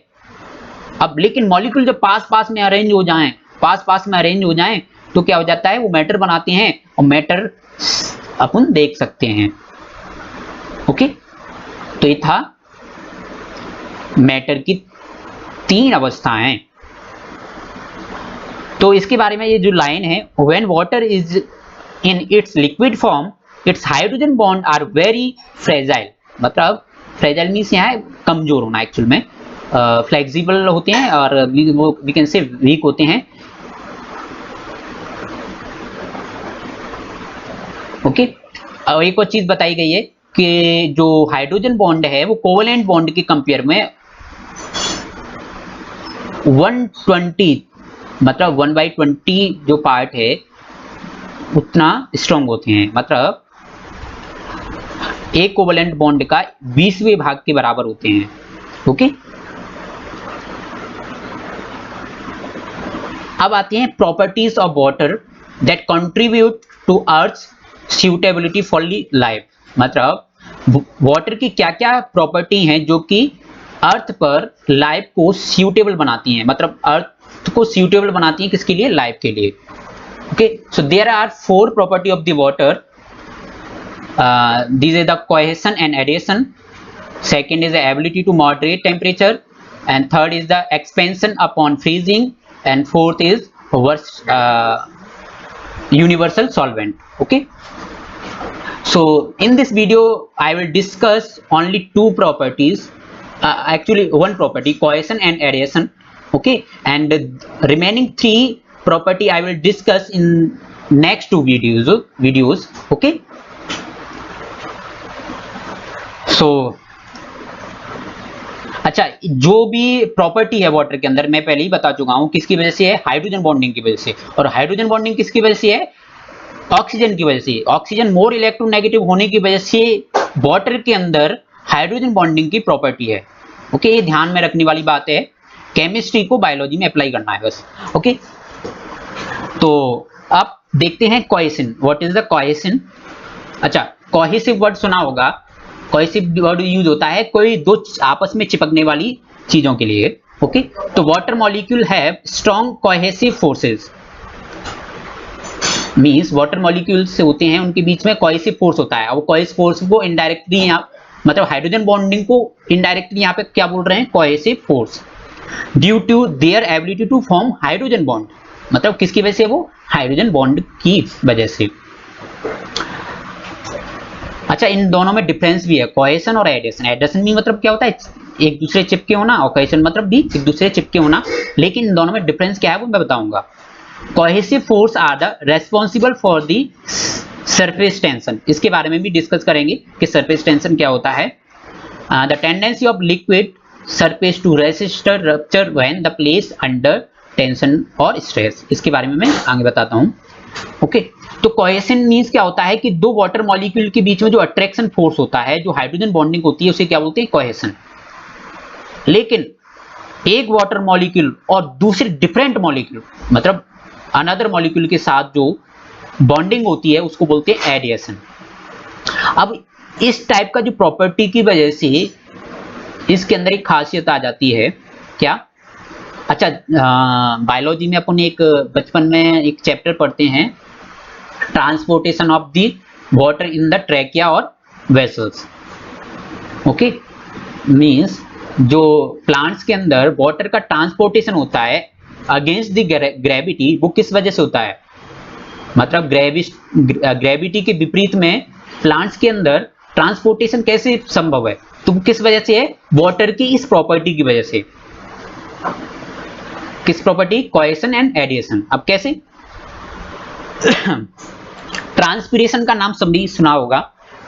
अब लेकिन मॉलिक्यूल जब पास पास में अरेंज हो जाएं तो क्या हो जाता है, वो मैटर बनाते हैं और मैटर अपन देख सकते हैं। ओके, तो ये था मैटर की 3 अवस्थाएं। तो इसके बारे में ये जो लाइन है, when water is in its liquid form its hydrogen bond are very fragile. मतलब फ्रेजाइल मीन्स यहाँ है कमजोर होना, एक्चुअल में फ्लेक्सिबल होते हैं और वी कैन से वीक होते हैं। ओके, और एक और चीज बताई गई है कि जो हाइड्रोजन बॉन्ड है वो कोवेलेंट बॉन्ड के कंपेयर में 120 मतलब 1/20 जो पार्ट है उतना स्ट्रॉन्ग होते हैं। मतलब एक कोवेलेंट बॉन्ड का 20वें भाग के बराबर होते हैं। ओके, अब आते हैं properties of water that contribute to earth suitability for life. मतलब वाटर की क्या क्या प्रॉपर्टी हैं जो कि अर्थ पर लाइफ को सूटेबल बनाती हैं, मतलब अर्थ को सूटेबल बनाती हैं किसके लिए, लाइफ के लिए। Okay, so there are 4 property of the water. these are the cohesion and adhesion, second is the ability to moderate temperature, and third is the expansion upon freezing, and fourth is universal solvent. Okay, so in this video I will discuss only 2 properties, actually 1 property, cohesion and adhesion. Okay, and remaining 3 property I will discuss in next 2 videos. Okay, so अच्छा, जो भी property है water के अंदर मैं पहले ही बता चुका हूं किसकी वजह से है, हाइड्रोजन बॉन्डिंग की वजह से। और हाइड्रोजन बॉन्डिंग किसकी वजह से है, ऑक्सीजन की वजह से। ऑक्सीजन मोर इलेक्ट्रोनेगेटिव होने की वजह से वाटर के अंदर हाइड्रोजन बॉन्डिंग की प्रॉपर्टी है। ओके, ये ध्यान में रखने वाली बात है, केमिस्ट्री को बायोलॉजी में अप्लाई करना है बस। ओके, तो अब देखते हैं cohesion. What is the cohesion? अच्छा, कोहेसिव वर्ड सुना होगा। कोहेसिव वर्ड यूज होता है कोई 2 आपस में चिपकने वाली चीजों के लिए। ओके, तो water molecule have strong cohesive forces, means water molecules से होते हैं उनके बीच में कोहेसिव फोर्स होता है। वो कोहेसिव फोर्स को इनडायरेक्टली यहाँ मतलब हाइड्रोजन बॉन्डिंग को इनडायरेक्टली यहाँ पे क्या बोल रहे हैं, cohesive force, due to their ability to form hydrogen bond. मतलब किसकी वजह से, वो हाइड्रोजन बॉन्ड की वजह से। अच्छा, इन दोनों में डिफरेंस भी है, कोहेशन और एडेशन। एडेशन भी मतलब क्या होता है, एक दूसरे चिपके होना, और कोहेशन मतलब भी एक दूसरे चिपके होना। लेकिन इन दोनों में डिफरेंस क्या है वो मैं बताऊंगा। Cohesive force are the responsible for the surface tension. इसके बारे में भी डिस्कस करेंगे कि सरफेस टेंशन क्या होता है। The tendency of liquid surface to resist rupture when the place under tension और स्ट्रेस। इसके बारे में मैं आगे बताता हूं। ओके, तो कोहेशन मींस क्या होता है कि दो वाटर मॉलिक्यूल के बीच में जो अट्रैक्शन फोर्स होता है, जो हाइड्रोजन बॉन्डिंग होती है, उसे क्या बोलते हैं? कोहेशन। लेकिन एक वाटर मॉलिक्यूल और दूसरे डिफरेंट मॉलिक्यूल, मतलब अनदर मॉलिक्यूल के साथ जो बॉन्डिंग होती है, उसको बोलते हैं एडिएशन। अब इस टाइप का जो प्रॉपर्टी की वजह से इसके अंदर एक खासियत आ जाती है। क्या? अच्छा, बायोलॉजी में अपन एक बचपन में एक चैप्टर पढ़ते हैं, transportation of the water in the trachea और वेसल्स। ओके, मींस जो प्लांट्स के अंदर वाटर का ट्रांसपोर्टेशन होता है अगेंस्ट द ग्रेविटी, वो किस वजह से होता है? मतलब ग्रेविटी के विपरीत में प्लांट्स के अंदर ट्रांसपोर्टेशन कैसे संभव है? तो किस वजह से है? वाटर की इस प्रॉपर्टी की वजह से। किस प्रॉपर्टी? Cohesion and एडिएशन। अब कैसे? ट्रांसपिरेशन का नाम सभी सुना होगा।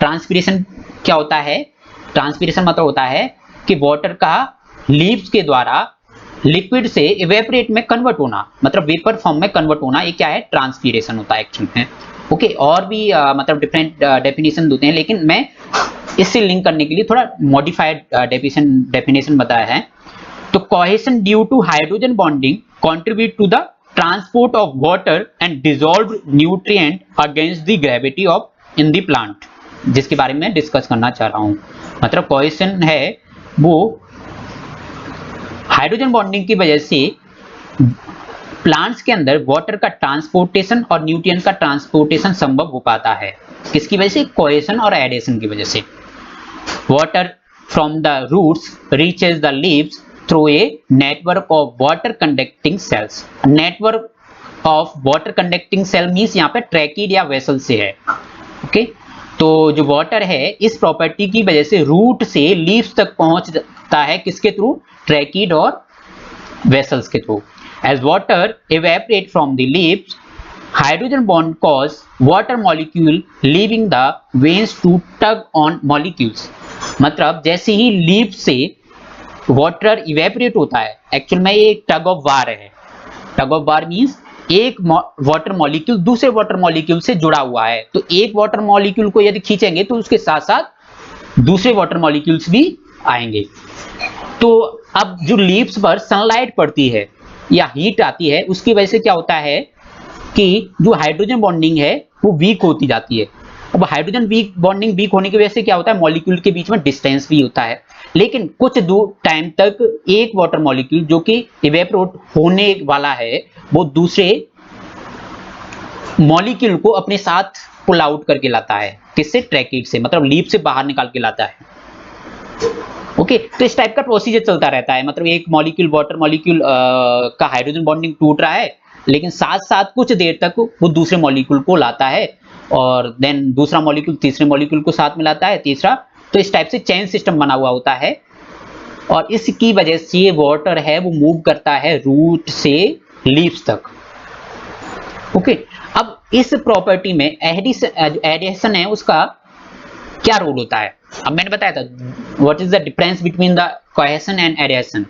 ट्रांसपिरेशन क्या होता है? ट्रांसपिरेशन मतलब होता है कि वाटर का लीव्स के द्वारा लिक्विड से इवेपोरेट में कन्वर्ट होना, मतलब वेपर फॉर्म में कन्वर्ट होना, ये क्या है? ट्रांसपिरेशन होता है एक्चुअल में। ओके, और भी मतलब डिफरेंट डेफिनेशन देते हैं, लेकिन मैं इससे लिंक करने के लिए थोड़ा मॉडिफाइड डेफिनेशन बताया है। तो cohesion due to hydrogen bonding contribute to the transport of water and dissolved nutrient against the gravity of in the plant, जिसके बारे में डिस्कस करना चाह रहा हूं। मतलब कोहेशन है वो हाइड्रोजन बॉन्डिंग की वजह से प्लांट्स के अंदर वाटर का ट्रांसपोर्टेशन और न्यूट्रिएंट का ट्रांसपोर्टेशन संभव हो पाता है। किसकी वजह से? कोहेशन और एडिशन की वजह से। Water from the roots reaches the leaves through a network of water conducting cells. Network of water conducting cell means यहाँ पे ट्रैकिड या वेसल से है। ओके, तो जो वाटर है इस प्रॉपर्टी की वजह से रूट से लीव्स तक पहुंचता है, किसके थ्रू? ट्रैकिड और वेसल्स के through. As water evaporate from the leaves, hydrogen bond cause water molecule leaving the veins to tug on molecules। मतलब जैसे ही लीव से वाटर इवेपोरेट होता है, एक्चुअल में ये टग ऑफ वार है। टग ऑफ वार मींस एक वाटर मॉलिक्यूल दूसरे वाटर मॉलिक्यूल से जुड़ा हुआ है, तो एक वाटर मॉलिक्यूल को यदि खींचेंगे तो उसके साथ साथ दूसरे वाटर मॉलिक्यूल्स भी आएंगे। तो अब जो लीव्स पर सनलाइट पड़ती है या हीट आती है, उसकी वजह से क्या होता है कि जो हाइड्रोजन बॉन्डिंग है वो वीक होती जाती है। अब हाइड्रोजन बॉन्डिंग वीक होने की वजह से क्या होता है? मॉलिक्यूल के बीच में डिस्टेंस भी होता है, लेकिन कुछ दूर टाइम तक एक वाटर मॉलिक्यूल जो कि इवेपोरेट होने वाला है, वो दूसरे मॉलिक्यूल को अपने साथ पुल आउट करके लाता है। किससे? ट्रैकिड से, मतलब लीव से बाहर निकाल के लाता है। ओके, तो इस टाइप का प्रोसीजर चलता रहता है। मतलब एक मॉलिक्यूल वाटर मॉलिक्यूल का हाइड्रोजन बॉन्डिंग टूट रहा है, लेकिन साथ साथ कुछ देर तक वो दूसरे मॉलिक्यूल को लाता है, और देन दूसरा मॉलिक्यूल तीसरे मॉलिक्यूल को साथ में लाता है, तीसरा। तो इस टाइप से चेन सिस्टम बना हुआ होता है, और इसकी वजह से ये वाटर है वो मूव करता है रूट से लीव्स तक। ओके, अब इस प्रॉपर्टी में एडिशन है उसका क्या रोल होता है? अब मैंने बताया था what is the difference between the cohesion and adhesion.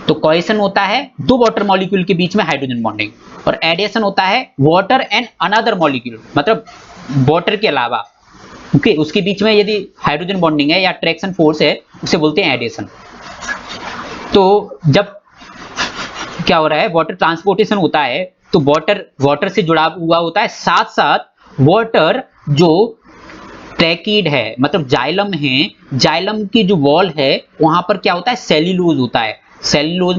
तो कोहेशन होता है दो वाटर मॉलिक्यूल के बीच में हाइड्रोजन बॉन्डिंग, और एडिशन होता है वाटर एंड अनदर मॉलिक्यूल, मतलब वाटर के अलावा ओके उसके बीच में यदि हाइड्रोजन बॉन्डिंग है या अट्रैक्शन फोर्स है, उसे बोलते हैं एडिशन। तो जब क्या हो रहा है, वाटर ट्रांसपोर्टेशन होता है, तो वाटर से जुड़ा हुआ होता है, साथ साथ वाटर जो ट्रैकिड है, मतलब जाइलम है, जाइलम की जो वॉल है वहां पर क्या होता है? सेल्यूलोज होता है। सेल्यूलोज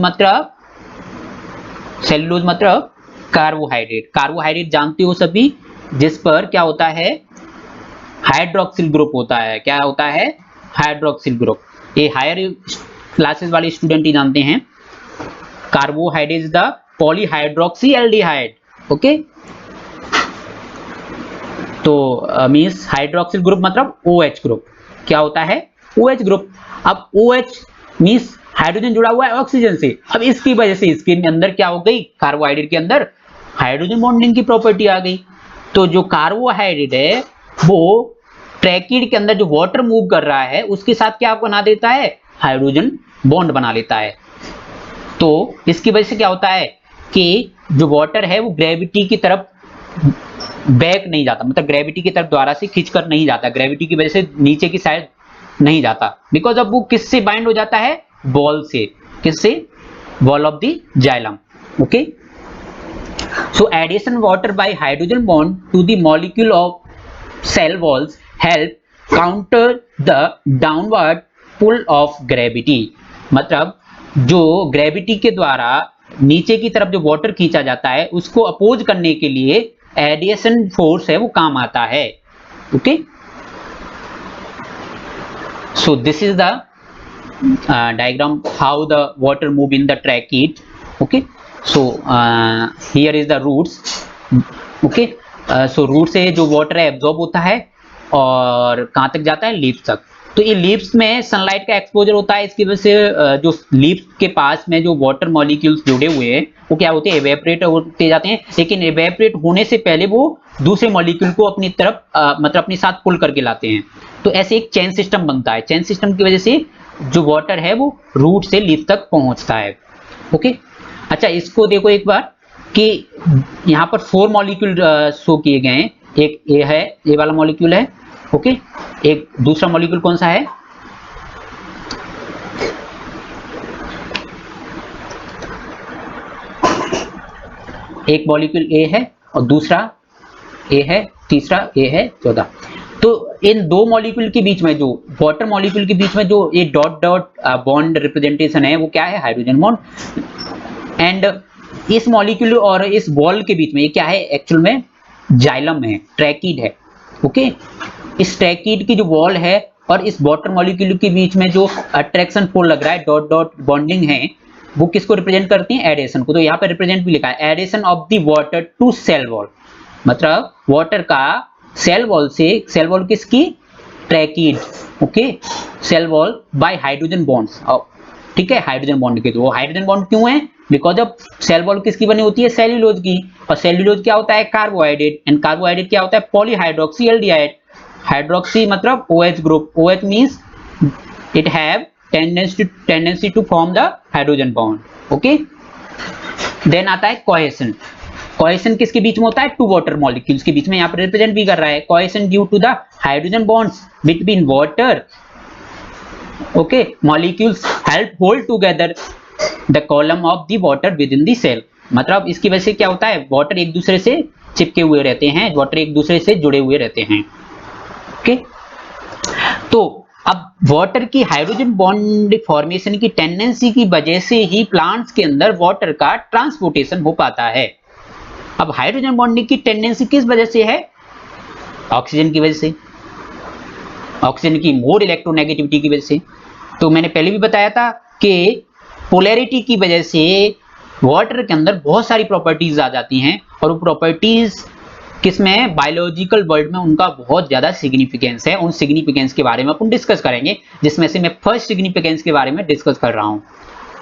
मतलब कार्बोहाइड्रेट। कार्बोहाइड्रेट जानते हो सभी, जिस पर क्या होता है? हाइड्रोक्सिल ग्रुप होता है। क्या होता है? Hydroxyl group. ये हायर क्लासेस वाले स्टूडेंट ही जानते हैं। Carbohydrate is the polyhydroxy aldehyde. Okay, तो मींस हाइड्रोक्सिल ग्रुप मतलब OH ग्रुप। क्या होता है? OH group. अब OH मींस हाइड्रोजन जुड़ा हुआ है ऑक्सीजन से। अब इसकी वजह से इसके अंदर क्या हो गई? कार्बोहाइड्रेट के अंदर हाइड्रोजन बॉन्डिंग की प्रॉपर्टी आ गई। तो जो कार्बोहाइड्रेट है वो ट्रैकिड के अंदर जो वाटर मूव कर रहा है उसके साथ क्या बना देता है? हाइड्रोजन बॉन्ड बना लेता है। तो इसकी वजह से क्या होता है कि जो वाटर है वो ग्रेविटी की तरफ बैक नहीं जाता, मतलब ग्रेविटी की तरफ द्वारा से खींचकर नहीं जाता, ग्रेविटी की वजह से नीचे की साइड नहीं जाता, बिकॉज अब वो किससे बाइंड हो जाता है, बॉल से, किससे, wall of the xylem. Okay, so adhesion water by hydrogen bond to the molecule of cell walls help counter the downward pull of gravity, मतलब जो ग्रेविटी के द्वारा नीचे की तरफ जो वाटर खींचा जाता है उसको अपोज करने के लिए एडिशन फोर्स है वो काम आता है। Okay, so this is the diagram how the water move in the trachea. Okay, so here is the roots. Okay, so root से जो वाटर है एब्जॉर्ब होता है और कहां तक जाता है, लीव्स तक। तो ये लीव्स में सनलाइट का एक्सपोजर होता है, इसकी वजह से जो लीव्स के पास में जो वाटर मॉलिक्यूल्स जुड़े हुए हैं वो क्या होते हैं, एवेपोरेट होते जाते हैं, लेकिन एवेपोरेट होने से पहले वो दूसरे मॉलिक्यूल को अपनी तरफ मतलब अपने साथ पुल करके लाते हैं। तो ऐसे एक चेन सिस्टम बनता है, चेन सिस्टम की वजह से जो वाटर है वो रूट से लीफ तक पहुंचता है। ओके, अच्छा इसको देखो एक बार कि यहाँ पर 4 मॉलिक्यूल शो किए गए हैं, एक ए है, ए वाला मॉलिक्यूल है। ओके, एक दूसरा मॉलिक्यूल कौन सा है, एक मॉलिक्यूल ए है और दूसरा ए है, तीसरा ए है, चौथा। तो इन दो मॉलिक्यूल के बीच में, जो वाटर मॉलिक्यूल के बीच में जो ये डॉट डॉट बॉन्ड रिप्रेजेंटेशन है वो क्या है, हाइड्रोजन बॉन्ड। एंड इस मॉलिक्यूल और इस बॉल के बीच में ये क्या है, एक्चुअल में जाइलम है, ट्रैकीड है। ओके, इस ट्रैकीड की जो वॉल है और इस वाटर मॉलिक्यूल के बीच में जो अट्रैक्शन फोर्स लग रहा है, डॉट डॉट बॉन्डिंग है, वो किसको रिप्रेजेंट करती है, एडेशन को। तो यहाँ पर रिप्रेजेंट भी लिखा है, adhesion of the water to cell wall, मतलब वाटर का सेल वॉल से, सेल वॉल किसकी, tracheid. Okay, cell wall by hydrogen bonds, ठीक है, हाइड्रोजन बॉन्ड के। तो वो हाइड्रोजन बॉन्ड क्यों है, बिकॉज ऑफ सेल वॉल किसकी बनी होती है, सेल्यूलोज की, और सेल्यूलोज क्या होता है, कार्बोहाइड्रेट, एंड कार्बोहाइड्रेट क्या होता है, पॉलीहाइड्रोक्सी एल्डिहाइड। हाइड्रोक्सी मतलब OH group, OH means it have tendency to form the hydrogen bond. Okay, then आता है कोहेशन। कोहेशन किसके बीच में होता है, टू वाटर मॉलिक्यूल्स के बीच में, यहाँ पर रिप्रेजेंट भी कर रहा है, cohesion due to the hydrogen bonds between water. Okay, molecules help hold together the column of the water within the cell, मतलब इसकी वजह से क्या होता है, वाटर एक दूसरे से चिपके हुए रहते हैं, वाटर एक दूसरे से जुड़े हुए रहते हैं। ओके, तो अब वाटर की हाइड्रोजन बॉन्ड फॉर्मेशन की टेंडेंसी की वजह से ही प्लांट्स के अंदर वाटर का ट्रांसपोर्टेशन हो पाता है। अब हाइड्रोजन बॉन्डिंग की टेंडेंसी किस वजह से है, ऑक्सीजन की वजह से, ऑक्सीजन की मोर इलेक्ट्रोनेगेटिविटी की वजह से। तो मैंने पहले भी बताया था कि पोलैरिटी की वजह से वाटर के अंदर बहुत सारी प्रॉपर्टीज आ जाती हैं, और वो प्रॉपर्टीज किसमें, बायोलॉजिकल वर्ल्ड में उनका बहुत ज्यादा सिग्निफिकेंस है। उन सिग्निफिकेंस के बारे में अपन डिस्कस करेंगे, जिसमें से मैं फर्स्ट सिग्निफिकेंस के बारे में डिस्कस कर रहा हूं।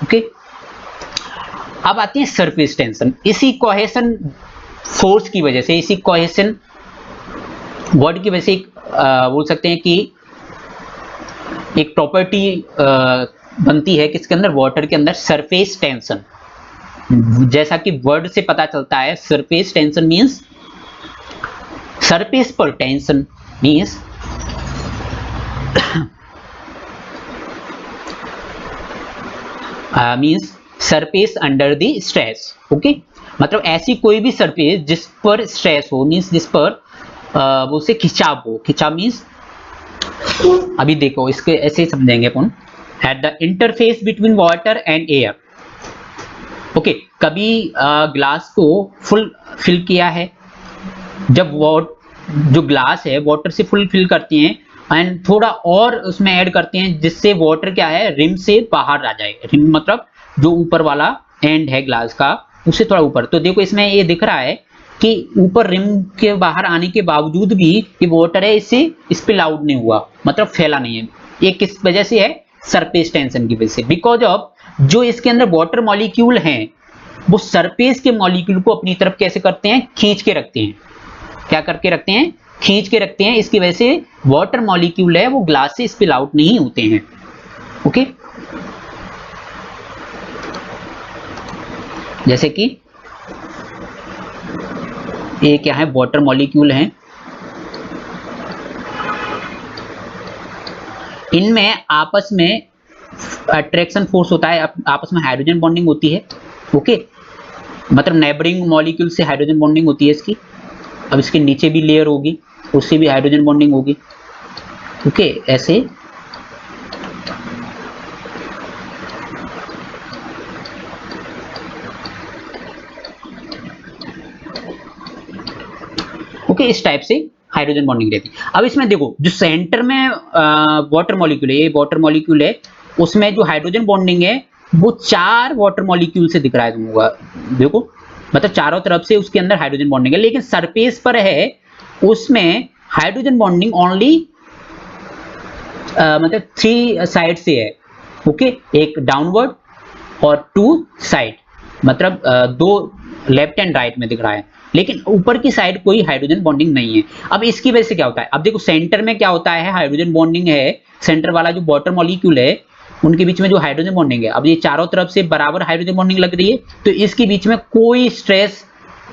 ओके, अब आती है सरफेस टेंशन। इसी कोहेशन फोर्स की वजह से, इसी कोहेशन वर्ड की वजह से बोल सकते हैं कि एक प्रॉपर्टी बनती है किसके अंदर, वाटर के अंदर, सरफेस टेंशन। जैसा कि वर्ड से पता चलता है, सरफेस टेंशन मींस, सरफेस पर tension means means surface under the stress. Okay, मतलब ऐसी कोई भी सरफेस जिस पर स्ट्रेस हो, मींस जिस पर वो से खिंचाव हो। खिंचाव मींस, अभी देखो इसके ऐसे समझेंगे अपन, at the interface between water and air. Okay, कभी ग्लास को फुल फिल किया है, जब जो ग्लास है वाटर से फुल फिल करती हैं एंड थोड़ा और उसमें ऐड करते हैं जिससे वाटर क्या है, रिम से बाहर आ जाए। रिम मतलब जो ऊपर वाला एंड है ग्लास का, उससे थोड़ा ऊपर। तो देखो इसमें ये दिख रहा है कि ऊपर रिम के बाहर आने के बावजूद भी ये वाटर है, इससे स्पिल आउट नहीं हुआ, मतलब फैला नहीं है। ये किस वजह से है, सरफेस टेंशन की वजह से। बिकॉज ऑफ जो इसके अंदर वाटर मॉलिक्यूल हैं, वो सरफेस के मॉलिक्यूल को अपनी तरफ कैसे करते हैं, खींच के रखते हैं। क्या करके रखते हैं, खींच के रखते हैं। इसकी वजह से वाटर मॉलिक्यूल है वो ग्लास से स्पिल आउट नहीं होते हैं। ओके, जैसे कि ये क्या है, वाटर मॉलिक्यूल हैं। इनमें आपस में अट्रैक्शन फोर्स होता है, आपस में हाइड्रोजन बॉन्डिंग होती है। ओके, मतलब नेबरिंग मॉलिक्यूल से हाइड्रोजन बॉन्डिंग होती है इसकी। अब इसके नीचे भी लेयर होगी, उससे भी हाइड्रोजन बॉन्डिंग होगी। ओके, ऐसे ओके, इस टाइप से हाइड्रोजन बॉन्डिंग रहती है। अब इसमें देखो, जो सेंटर में वाटर मॉलिक्यूल है, ये वाटर मॉलिक्यूल है, उसमें जो हाइड्रोजन बॉन्डिंग है वो 4 वाटर मॉलिक्यूल से दिख रहा है तुमको, देखो, मतलब चारों तरफ से उसके अंदर हाइड्रोजन बॉन्डिंग है। लेकिन सरफेस पर है उसमें हाइड्रोजन बॉन्डिंग ओनली मतलब 3 साइड से है। ओके, एक डाउनवर्ड और 2 साइड, मतलब 2 लेफ्ट एंड राइट में दिख रहा है, लेकिन ऊपर की साइड कोई हाइड्रोजन बॉन्डिंग नहीं है। अब इसकी वजह से क्या होता है, अब देखो सेंटर में क्या होता है, हाइड्रोजन बॉन्डिंग है। सेंटर वाला जो वाटर मॉलिक्यूल है उनके बीच में जो हाइड्रोजन बॉन्डिंग है, अब ये चारों तरफ से बराबर हाइड्रोजन बॉन्डिंग लग रही है, तो इसके बीच में कोई स्ट्रेस,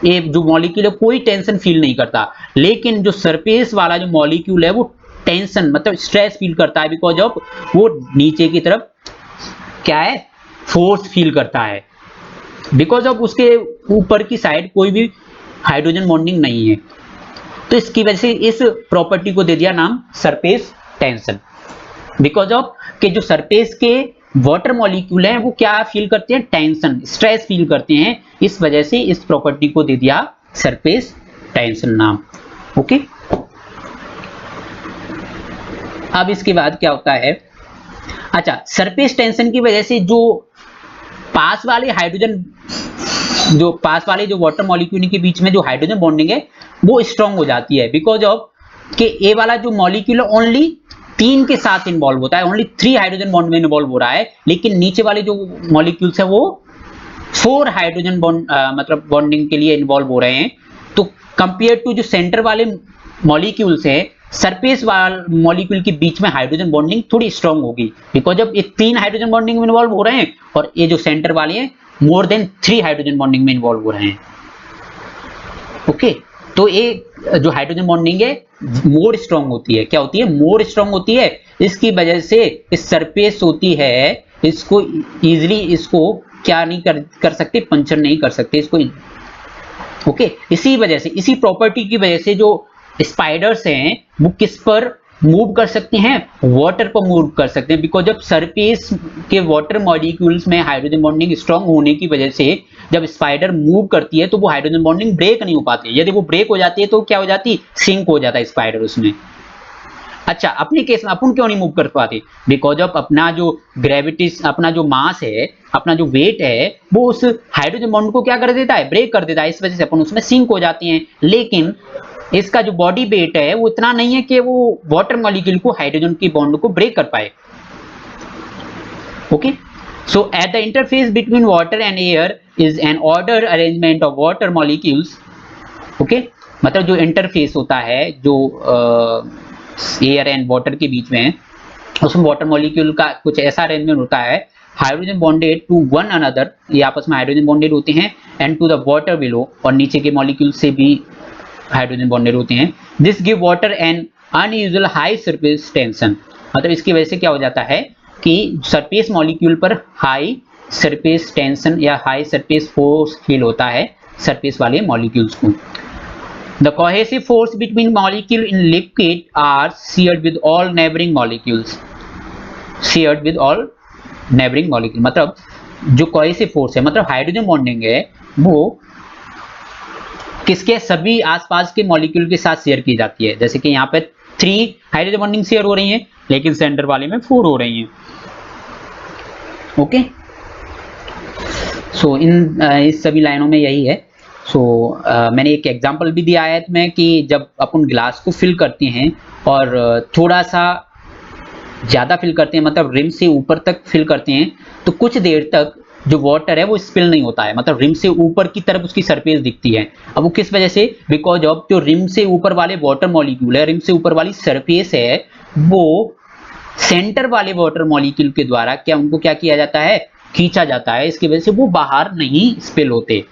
ये जो मॉलिक्यूल है कोई टेंशन फील नहीं करता। लेकिन जो सरफेस वाला जो मॉलिक्यूल है वो टेंशन मतलब स्ट्रेस फील करता है, बिकॉज ऑफ वो नीचे की तरफ क्या है, फोर्स फील करता है, बिकॉज ऑफ उसके ऊपर की साइड कोई भी हाइड्रोजन बॉन्डिंग नहीं है। तो इसकी वजह से इस प्रॉपर्टी को दे दिया नाम सरफेस टेंशन, बिकॉज ऑफ कि जो सरफेस के वाटर मॉलिक्यूल हैं वो क्या फील करते हैं, टेंशन, स्ट्रेस फील करते हैं। इस वजह से इस प्रॉपर्टी को दे दिया सरफेस टेंशन नाम। ओके, अब इसके बाद क्या होता है, अच्छा, सरफेस टेंशन की वजह से जो पास वाले हाइड्रोजन, जो पास वाले जो वाटर मॉलिक्यूल के बीच में जो हाइड्रोजन बॉन्डिंग है वो स्ट्रांग हो जाती है, बिकॉज ऑफ कि ए वाला जो मॉलिक्यूल है ओनली 3 के साथ इन्वॉल्व होता है, ओनली 3 हाइड्रोजन बॉन्ड में इन्वॉल्व हो रहा है, लेकिन नीचे वाले जो मॉलिक्यूल्स है वो 4 हाइड्रोजन बॉन्ड मतलब बॉन्डिंग के लिए इन्वॉल्व हो रहे हैं। तो कंपेयर टू जो सेंटर वाले मॉलिक्यूल्स है, सरफेस वाले मॉलिक्यूल के बीच में हाइड्रोजन बॉन्डिंग थोड़ी स्ट्रांग होगी, बिकॉज ऑफ ये 3 हाइड्रोजन बॉन्डिंग में इन्वॉल्व हो रहे हैं और ये जो सेंटर वाले हैं मोर देन 3 हाइड्रोजन बॉन्डिंग में इन्वॉल्व हो रहे हैं। ओके, तो ये जो हाइड्रोजन बॉन्डिंग है मोर स्ट्रांग होती है, क्या होती है, मोर स्ट्रांग होती है। इसकी वजह से इस सरफेस होती है, इसको इजीली इसको क्या नहीं कर सकते, पंचर नहीं कर सकते इसको। ओके, इसी वजह से, इसी प्रॉपर्टी की वजह से जो स्पाइडर्स हैं वो किस पर मूव कर सकते हैं, वाटर पर मूव कर सकते हैं, बिकॉज ऑफ सरफेस के वाटर मॉलिक्यूल्स में हाइड्रोजन बॉन्डिंग स्ट्रांग होने की वजह से जब स्पाइडर मूव करती है तो वो हाइड्रोजन बॉन्डिंग ब्रेक नहीं हो पाती। यदि वो ब्रेक हो जाती है तो क्या हो जाती, सिंक हो जाता है स्पाइडर उसमें। अच्छा, अपने केस में अपन क्यों नहीं मूव कर पाते, बिकॉज ऑफ अपना जो ग्रेविटी, अपना जो मास है, अपना जो वेट है वो उस हाइड्रोजन बॉन्ड को क्या कर देता है, ब्रेक कर देता है, इस वजह से अपन उसमें सिंक हो जाते हैं। लेकिन इसका जो बॉडी वेट है वो इतना नहीं है कि वो वाटर मॉलिक्यूल को हाइड्रोजन की बॉन्ड को ब्रेक कर पाए। Okay, so eight the interface between water and air is an order arrangement of water molecules. Okay, मतलब जो इंटरफेस होता है जो एयर एंड वाटर के बीच में, उसमें वाटर मॉलिक्यूल का कुछ ऐसा अरेंजमेंट होता है, hydrogen bonded to one another, ये आपस में हाइड्रोजन बॉन्डेड होते हैं, and to the water below, और नीचे के मॉलिक्यूल से भी हाइड्रोजन बॉन्डेड होते हैं। This give water N unusual high surface tension, मतलब इसकी वजह से क्या हो जाता है कि सरफेस मॉलिक्यूल पर हाई सरफेस टेंशन या हाई सरफेस फोर्स फील होता है सरफेस वाले मॉलिक्यूल्स को। The cohesive force between molecule in liquid are shared with all neighboring molecules. Shared with all neighboring molecule, मतलब जो cohesive force है, मतलब हाइड्रोजन बॉन्डिंग है, वो किसके, सभी आसपास के मॉलिक्यूल के साथ शेयर की जाती है। जैसे कि यहाँ पे 3 हाइड्रोजन बॉन्डिंग शेयर हो रही है, लेकिन सेंटर वाले में 4 हो रही हैं। ओके, सो इस सभी लाइनों में यही है। मैंने एक एग्जांपल भी दिया है तुम्हें कि जब अपन ग्लास को फिल करते हैं और थोड़ा सा ज़्यादा फिल करते हैं, मतलब रिम से ऊपर तक फिल करते हैं, तो कुछ देर तक जो वाटर है वो स्पिल नहीं होता है, मतलब रिम से ऊपर की तरफ उसकी सरफेस दिखती है। अब वो किस वजह से, बिकॉज ऑफ जो रिम से ऊपर वाले वाटर मॉलिक्यूल है, रिम से ऊपर वाली सरफेस है, वो सेंटर वाले वाटर मॉलिक्यूल के द्वारा क्या, उनको क्या किया जाता है, खींचा जाता है। इसकी वजह से वो बाहर नहीं स्पिल होते।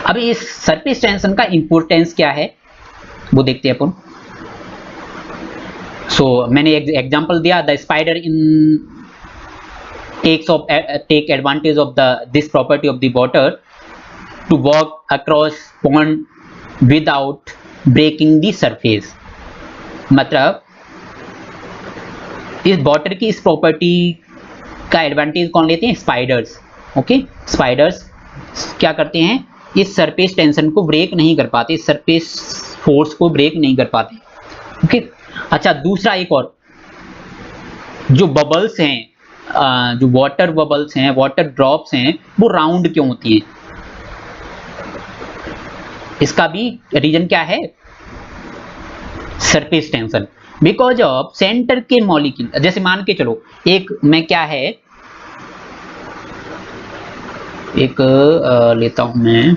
अब इस सरफेस टेंशन का इंपॉर्टेंस क्या है वो देखते हैं अपन। सो मैंने एग्जांपल दिया, the spider in take advantage of this property of the water to walk across pond without breaking the surface। मतलब इस वाटर की इस प्रॉपर्टी का एडवांटेज कौन लेते हैं? स्पाइडर्स। ओके, स्पाइडर्स क्या करते हैं? इस सरफेस टेंशन को ब्रेक नहीं कर पाते, इस सरफेस फोर्स को ब्रेक नहीं कर पाते। ओके, अच्छा दूसरा एक और, जो बबल्स हैं, जो वाटर बबल्स हैं, वाटर ड्रॉप्स हैं, वो राउंड क्यों होती हैं? इसका भी रीजन क्या है? Surface tension. Because of centre के मॉलिक्यूल, जैसे मान के चलो एक मैं क्या है, एक लेता हूं मैं,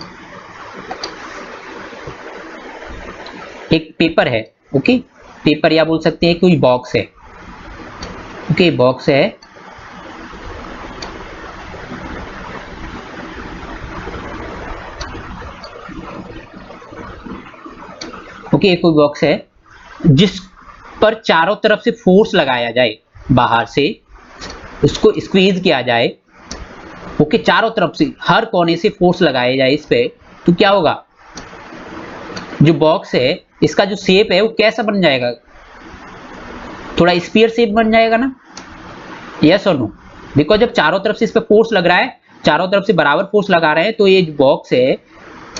एक पेपर है। ओके, पेपर या बोल सकते हैं कोई बॉक्स है। ओके, बॉक्स है, ओके कोई बॉक्स है जिस पर चारों तरफ से फोर्स लगाया जाए, बाहर से उसको स्क्वीज किया जाए। ओके, चारों तरफ से हर कोने से फोर्स लगाया जाए इस पे, तो क्या होगा? जो बॉक्स है इसका जो शेप है वो कैसा बन जाएगा? थोड़ा स्फीयर शेप बन जाएगा ना? यस और नो? बिकॉज जब चारों तरफ से इस पे फोर्स लग रहा है, चारों तरफ से बराबर फोर्स लगा रहे हैं, तो ये जो बॉक्स है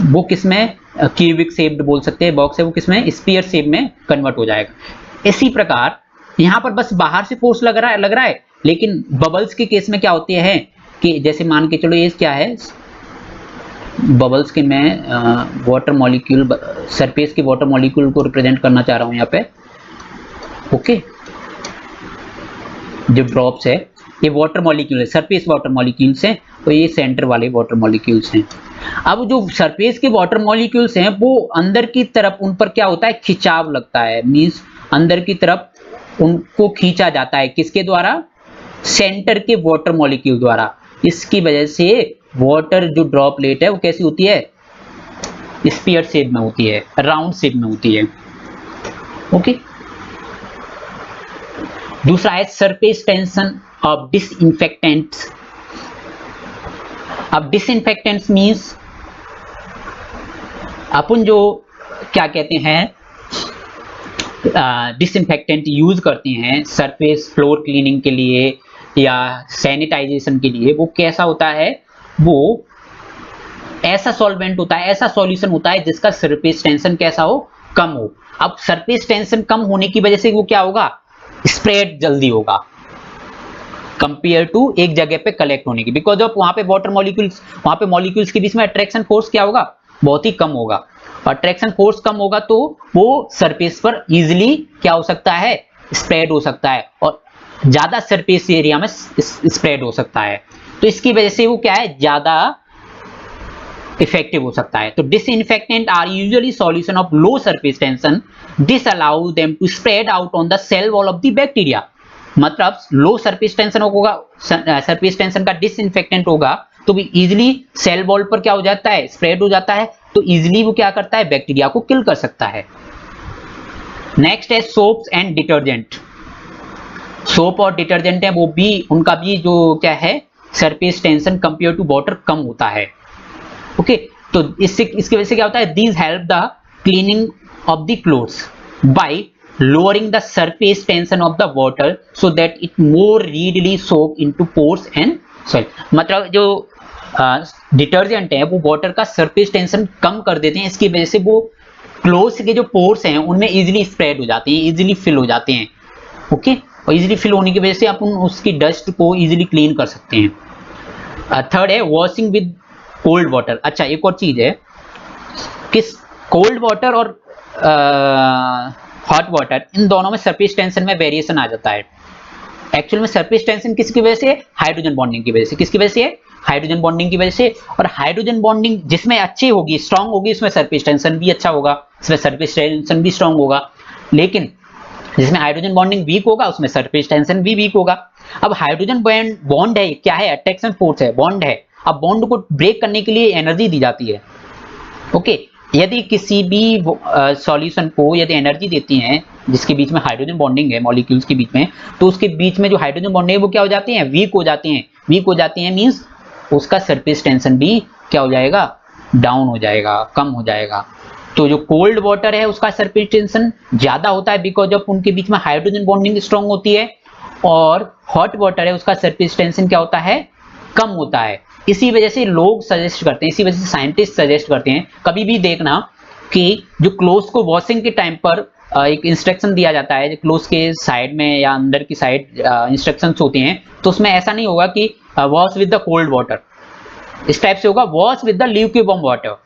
वो किसमें, क्यूबिक शेप्ड बोल सकते हैं, बॉक्स है वो किसमें, स्फीयर शेप में कन्वर्ट हो जाएगा। इसी प्रकार यहां पर बस बाहर से फोर्स लग रहा है, लेकिन बबल्स के केस में क्या होते हैं कि जैसे मान के चलो ये क्या है, बबल्स के मैं वाटर मॉलिक्यूल, सरफेस के वाटर मॉलिक्यूल को रिप्रेजेंट करना चाह रहा हूं यहाँ पे। ओके, जो ड्रॉप्स है ये वाटर मॉलिक्यूल है, सरफेस वाटर मॉलिक्यूल्स हैं, तो ये सेंटर वाले वाटर मॉलिक्यूल्स हैं। अब जो सरफेस के वाटर मॉलिक्यूल्स हैं वो अंदर की तरफ, उन पर क्या होता है? खिंचाव लगता है, मींस अंदर की तरफ उनको खींचा जाता है, किसके द्वारा? सेंटर के वाटर मॉलिक्यूल द्वारा। इसकी वजह से वाटर जो ड्रॉपलेट है वो कैसी होती है? स्फीयर शेप में होती है, राउंड शेप में होती है। ओके, दूसरा है सरफेस टेंशन ऑफ डिसइंफेक्टेंट्स। अब डिसइंफेक्टेंट्स मींस अपन जो क्या कहते हैं, डिसइंफेक्टेंट यूज करते हैं सरफेस फ्लोर क्लीनिंग के लिए या सैनिटाइजेशन के लिए, वो कैसा होता है? वो ऐसा सॉल्वेंट होता है, ऐसा सॉल्यूशन होता है जिसका सरफेस टेंशन कैसा हो? कम हो। अब सरफेस टेंशन कम होने की वजह से वो क्या होगा? स्प्रेड जल्दी होगा कंपेयर टू एक जगह पे कलेक्ट होने की, बिकॉज ऑफ वहां पे वाटर मॉलिक्यूल्स, वहां पे मॉलिक्यूल्स के बीच में अट्रैक्शन फोर्स क्या होगा? बहुत ही कम होगा। अट्रैक्शन फोर्स कम होगा तो वो सरफेस पर इजीली क्या हो सकता है? स्प्रेड हो सकता है, और ज्यादा सरफेस एरिया में स्प्रेड हो सकता है। तो इसकी वजह से वो क्या है? ज्यादा इफेक्टिव हो सकता है। तो disinfectant are usually solution of low surface tension, this allow them to spread out on the cell wall of the bacteria. मतलब लो सरफेस टेंशन होगा, सरफेस टेंशन का डिसइंफेक्टेंट होगा तो भी इजीली सेल वॉल पर क्या हो जाता है? स्प्रेड हो जाता है, तो इजीली वो क्या करता है? बैक्टीरिया को किल कर सकता है। नेक्स्ट है सोप्स एंड डिटर्जेंट। सोप और डिटर्जेंट है, वो भी उनका भी जो क्या है, surface tension compare to water कम होता है। ओके, तो इससे इसकी वजह से क्या होता है? These help the cleaning of the clothes by lowering the surface tension of the water so that it more readily soak into pores and soil। मतलब जो डिटर्जेंट है वो वाटर का सरफेस टेंशन कम कर देते हैं, इसकी वजह से वो क्लोथ्स के जो पोर्स हैं उनमें इजीली स्प्रेड हो जाते हैं, इजीली फिल हो जाते हैं। ओके, और इजीली फिल होने की वजह से अपन उसकी डस्ट को इजीली क्लीन कर सकते हैं। थर्ड है वॉशिंग विद कोल्ड वाटर। अच्छा, एक और चीज है, किस कोल्ड वाटर और हॉट वाटर, इन दोनों में सरफेस टेंशन में वेरिएशन आ जाता है। एक्चुअल में सरफेस टेंशन किसकी वजह से? हाइड्रोजन बॉन्डिंग की वजह से। किसकी वजह से? हाइड्रोजन बॉन्डिंग की वजह से। और हाइड्रोजन बॉन्डिंग जिसमें अच्छी होगी, स्ट्रांग होगी, उसमें सरफेस टेंशन भी अच्छा होगा, उसमें सरफेस टेंशन भी स्ट्रांग होगा। लेकिन जिसमें हाइड्रोजन बॉन्डिंग वीक होगा उसमें सरफेस टेंशन भी वीक होगा। अब हाइड्रोजन बॉन्ड है, क्या है? अट्रैक्शन फोर्स है, बॉन्ड है। अब बॉन्ड को ब्रेक करने के लिए एनर्जी दी जाती है, ओके यदि किसी भी सॉल्यूशन को यदि एनर्जी देती हैं जिसके बीच में हाइड्रोजन बॉन्डिंग है मॉलिक्यूल्स के बीच में, तो उसके बीच में जो हाइड्रोजन बॉन्डिंग है वो क्या हो जाती है, वीक हो जाती हैं। वीक हो जाती हैं मींस उसका सरफेस टेंशन भी क्या हो जाएगा, डाउन हो जाएगा, कम हो जाएगा। तो जो कोल्ड वाटर है उसका सरफेस टेंशन ज्यादा होता है बिकॉज ऑफ उनके बीच में हाइड्रोजन बॉन्डिंग स्ट्रांग होती है, और हॉट वाटर है उसका सरफेस टेंशन क्या होता है, कम होता है। इसी वजह से लोग सजेस्ट करते हैं, इसी वजह से साइंटिस्ट सजेस्ट करते हैं, कभी भी देखना कि जो क्लोथ्स को वॉशिंग के टाइम पर एक इंस्ट्रक्शन दिया जाता है, क्लोथ्स के साइड में या अंदर की साइड इंस्ट्रक्शंस होते हैं, तो उसमें ऐसा नहीं होगा कि wash with the cold water, इस टाइप से होगा wash with the lukewarm water.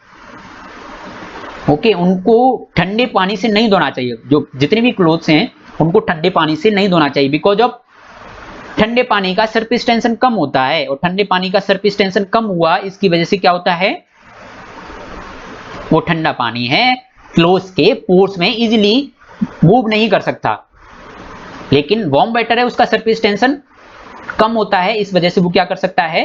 Okay उनको ठंडे पानी से नहीं धोना चाहिए, जो जितने भी क्लोथ्स हैं उनको ठंडे पानी से नहीं धोना चाहिए बिकॉज ऑफ ठंडे पानी का सरफेस टेंशन कम होता है, और ठंडे पानी का सरफेस टेंशन कम हुआ इसकी वजह से क्या होता है, वो ठंडा पानी है क्लोथ्स के पोर्स में इजीली मूव नहीं कर सकता, लेकिन वार्म वाटर है उसका सरफेस टेंशन कम होता है, इस वजह से वो क्या कर सकता है,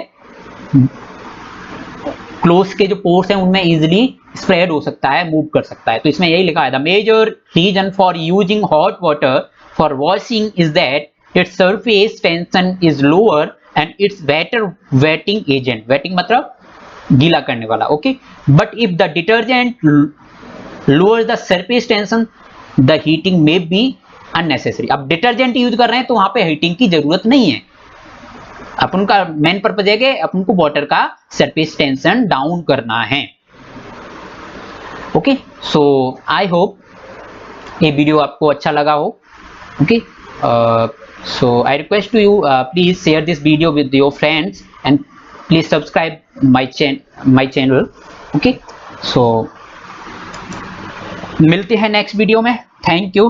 क्लोथ्स के जो पोर्स हैं उनमें इजीली स्प्रेड हो सकता है, मूव कर सकता है। तो इसमें यही लिखा है the major reason for using hot water for washing is that its surface tension is lower and it's better wetting agent, wetting मतलब गीला करने वाला, okay. but if the detergent lowers the surface tension the heating may be unnecessary। अब detergent use कर रहे हैं तो वहां पे हीटिंग की जरूरत नहीं है, अपन का मेन पर्पज है कि अपन को वाटर का सरफेस टेंशन डाउन करना है। ओके सो आई होप ये वीडियो आपको अच्छा लगा हो। Okay so I request to you please share this video with your friends and please subscribe my channel। okay so मिलते हैं नेक्स्ट वीडियो में, थैंक यू।